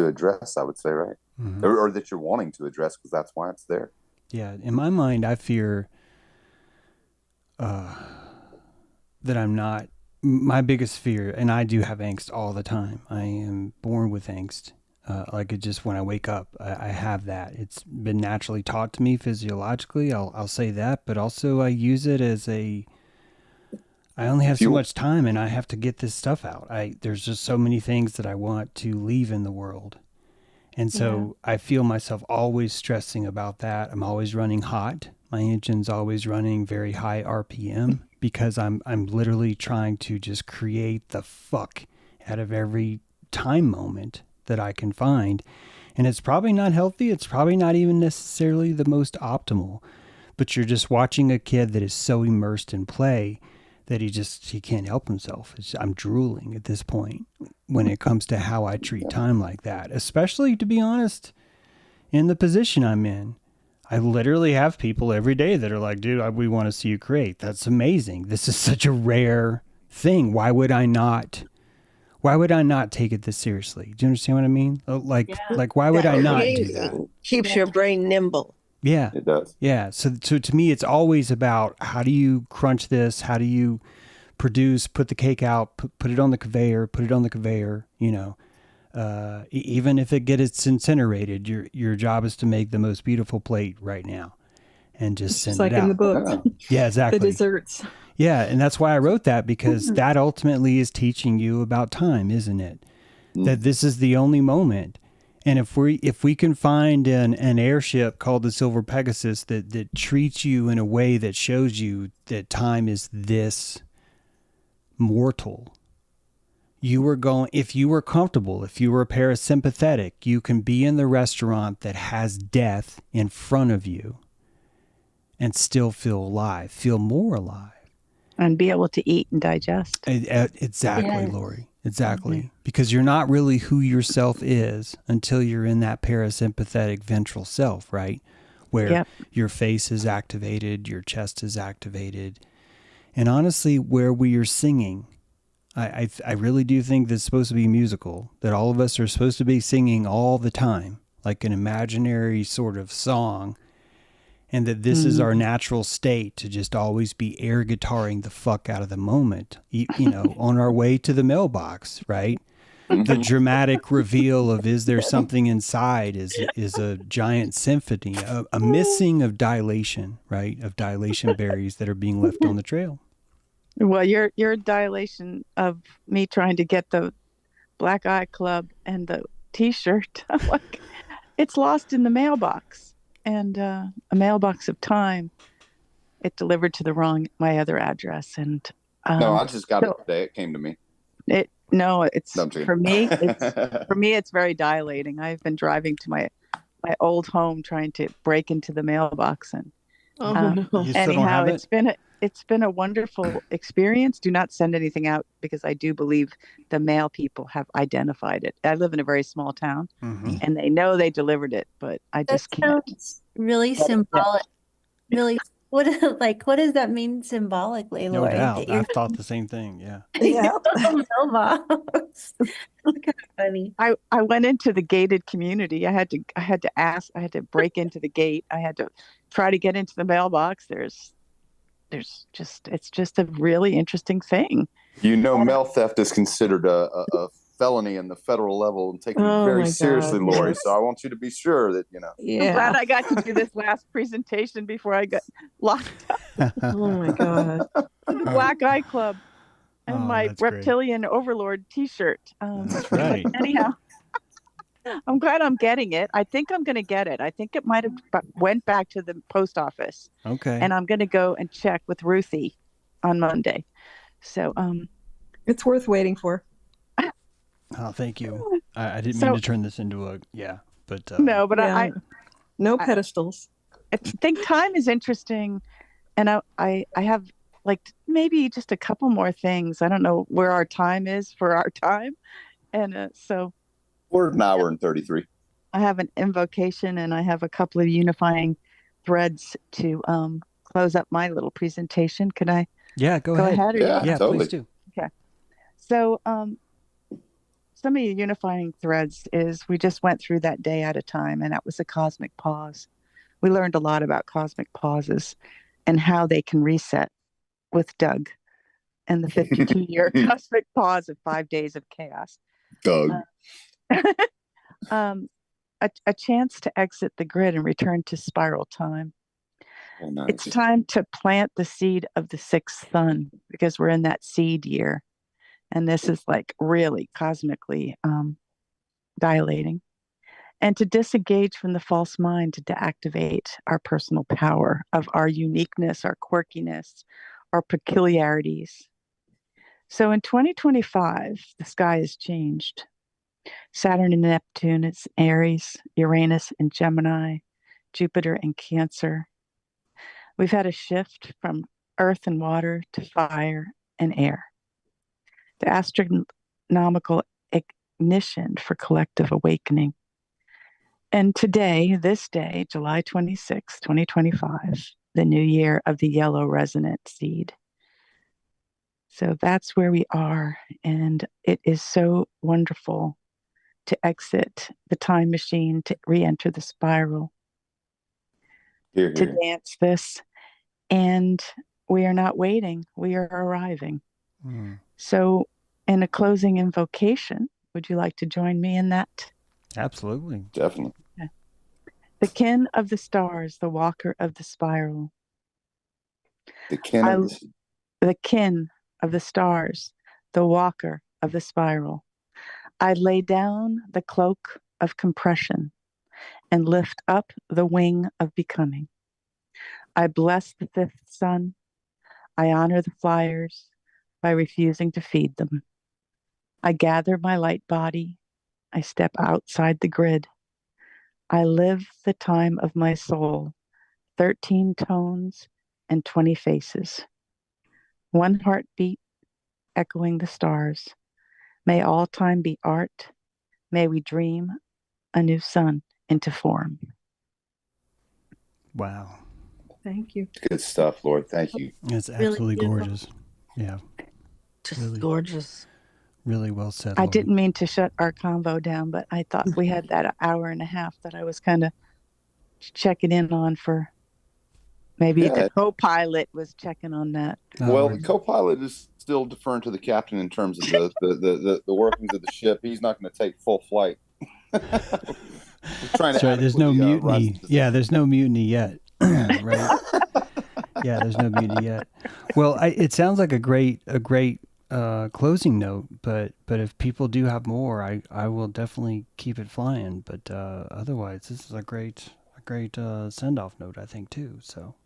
S2: address, I would say, right?
S1: Mhm.
S2: Or that you're wanting to address, because that's why it's there.
S1: Yeah. In my mind, I fear that I'm not, my biggest fear, and I do have angst all the time. I am born with angst. Like it just, when I wake up, I have that. It's been naturally taught to me physiologically. I'll say that, but also I use it as I only have so
S2: Fuel.
S1: much time and I have to get this stuff out. There's just so many things that I want to leave in the world. And so I feel myself always stressing about that. I'm always running hot. My engine's always running very high RPM because I'm literally trying to just create the fuck out of every time moment that I can find. And it's probably not healthy. It's probably not even necessarily the most optimal, but you're just watching a kid that is so immersed in play that he can't help himself. I'm drooling at this point when it comes to how I treat time like that, especially, to be honest, in the position I'm in. I literally have people every day that are like, dude, we want to see you create. That's amazing. This is such a rare thing. Why would I not take it this seriously? Do you understand what I mean? Like why would I not do that?
S7: Keeps your brain nimble.
S1: Yeah.
S2: It does.
S1: Yeah. So to me, it's always about how do you crunch this? How do you produce, put the cake out, put it on the conveyor, you know, even if it gets incinerated, your job is to make the most beautiful plate right now and just send
S4: Just like
S1: it out.
S4: in the book,
S1: Yeah, exactly.
S4: the desserts.
S1: Yeah. And that's why I wrote that, because that ultimately is teaching you about time, isn't it? That this is the only moment. And if we can find an airship called the Silver Pegasus that treats you in a way that shows you that time is this mortal, if you were comfortable, if you were parasympathetic, you can be in the restaurant that has death in front of you and still feel alive, feel more alive.
S8: And be able to eat and digest.
S1: Exactly,
S6: Yes.
S1: Lori. Exactly. Because you're not really who yourself is until you're in that parasympathetic ventral self, right? Where your face is activated, your chest is activated. And honestly, where we are singing, I really do think this is supposed to be musical, that all of us are supposed to be singing all the time, like an imaginary sort of song. And that this is our natural state, to just always be air guitaring the fuck out of the moment, you know, on our way to the mailbox, right? The dramatic reveal of, is there something inside, is a giant symphony, a missing of dilation, right? Of dilation berries that are being left on the trail.
S8: Well, your dilation of me trying to get the Black Eye Club and the T-shirt, I'm like, it's lost in the mailbox. And a mailbox of time, it delivered to my other address. And
S2: No, I just got it today. It came to me.
S8: It's
S2: No, I'm kidding.
S8: for me, it's very dilating. I've been driving to my old home trying to break into the mailbox, and
S1: You still don't
S8: anyhow,
S1: have it?
S8: it's been a wonderful experience. Do not send anything out, because I do believe the mail people have identified it. I live in a very small town, and they know they delivered it, but I just can't.
S6: Sounds really symbolic. Really, what does that mean symbolically,
S1: No
S6: Lori?
S1: doubt.
S6: That you're
S1: I've thought the same thing. Yeah.
S6: mailbox. Kind of funny.
S8: I went into the gated community. I had to break into the gate. I had to try to get into the mailbox. It's just a really interesting thing.
S2: You know, mail theft is considered a felony in the federal level and taken
S4: Oh
S2: very
S4: my
S2: seriously,
S4: God,
S2: Lori.
S4: yes.
S2: So I want you to be sure that, you know.
S8: I'm glad I got to do this last presentation before I got locked up.
S4: Oh my God.
S8: The Black Eye Club and my
S1: that's great.
S8: Reptilian Overlord T-shirt.
S1: That's right.
S8: Anyhow, I'm glad I'm getting it. I think I'm going to get it. I think it might have went back to the post office.
S1: Okay.
S8: And I'm going to go and check with Ruthie on Monday. So,
S4: It's worth waiting for.
S1: Oh, thank you. I didn't mean to turn this into but
S8: no, but
S4: Yeah. No pedestals.
S8: I think time is interesting. And I have like maybe just a couple more things. I don't know where our time is for our time. And so
S2: We're an hour and 33.
S8: an invocation, and I have a couple of unifying threads to close up my little presentation. Could I
S1: Yeah, go
S8: go
S1: ahead.
S8: ahead? Or you
S2: Yeah,
S8: want
S1: Yeah,
S2: totally.
S1: please do.
S8: Okay. So some of your unifying threads is we just went through that day at a time, and that was a cosmic pause. We learned a lot about cosmic pauses and how they can reset with Doug and the 52-year cosmic pause of 5 days of chaos.
S2: Doug.
S8: A chance to exit the grid and return to spiral time.
S2: Oh, nice.
S8: It's time to plant the seed of the sixth sun because we're in that seed year. And this is like really cosmically dilating. And to disengage from the false mind to deactivate our personal power of our uniqueness, our quirkiness, our peculiarities. So in 2025, the sky has changed. Saturn and Neptune is Aries, Uranus in Gemini, Jupiter in Cancer. We've had a shift from earth and water to fire and air. The astronomical ignition for collective awakening. And today, this day, July 26, 2025, the new year of the yellow resonant seed. So that's where we are. And it is so wonderful to exit the time machine, to re-enter the spiral,
S2: Here,
S8: to
S2: here.
S8: dance this. And we are not waiting, we are arriving. So in a closing invocation, would you like to join me in that?
S1: Absolutely.
S2: Definitely.
S8: Okay. The kin of the stars, the walker of the spiral.
S2: The kin of the...
S8: The kin of the stars, the walker of the spiral. I lay down the cloak of compression and lift up the wing of becoming. I bless the fifth sun. I honor the flyers by refusing to feed them. I gather my light body. I step outside the grid. I live the time of my soul, 13 tones and 20 faces. One heartbeat echoing the stars. May all time be art. May we dream a new sun into form.
S1: Wow.
S4: Thank you.
S2: Good stuff, Lord. Thank you.
S1: It's
S7: Really
S1: absolutely
S7: beautiful.
S1: gorgeous. Yeah.
S7: Just
S1: Really.
S7: gorgeous.
S1: Really well said,
S8: I
S1: Lori.
S8: didn't mean to shut our convo down, but I thought we had that hour and a half that I was kind of checking in on for maybe
S2: Yeah.
S8: the co-pilot was checking on that.
S2: Well, the co-pilot is still deferring to the captain in terms of the workings of the ship. He's not going to take full flight. We're trying to
S1: right. There's no
S2: adequately, rise
S1: mutiny.
S2: to the-
S1: Yeah, there's no mutiny yet. Right. Yeah, there's no mutiny yet. Well, it sounds like a great closing note. But if people do have more, I will definitely keep it flying. But otherwise, this is a great send off note, I think too. So.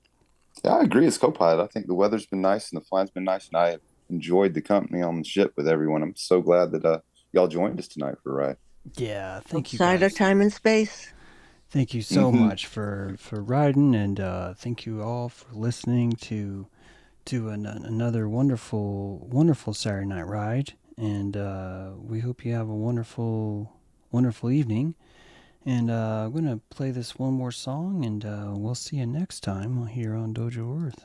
S2: Yeah, I agree. As co-pilot, I think the weather's been nice and the flying's been nice, and I have enjoyed the company on the ship with everyone. I'm so glad that y'all joined us tonight for a ride.
S1: Yeah, thank you
S7: Outside
S1: guys.
S7: of time and space.
S1: Thank you so much for riding, and thank you all for listening to another wonderful Saturday Night Ride. And we hope you have a wonderful evening. And I'm gonna play this one more song, and we'll see you next time here on Dojo Earth.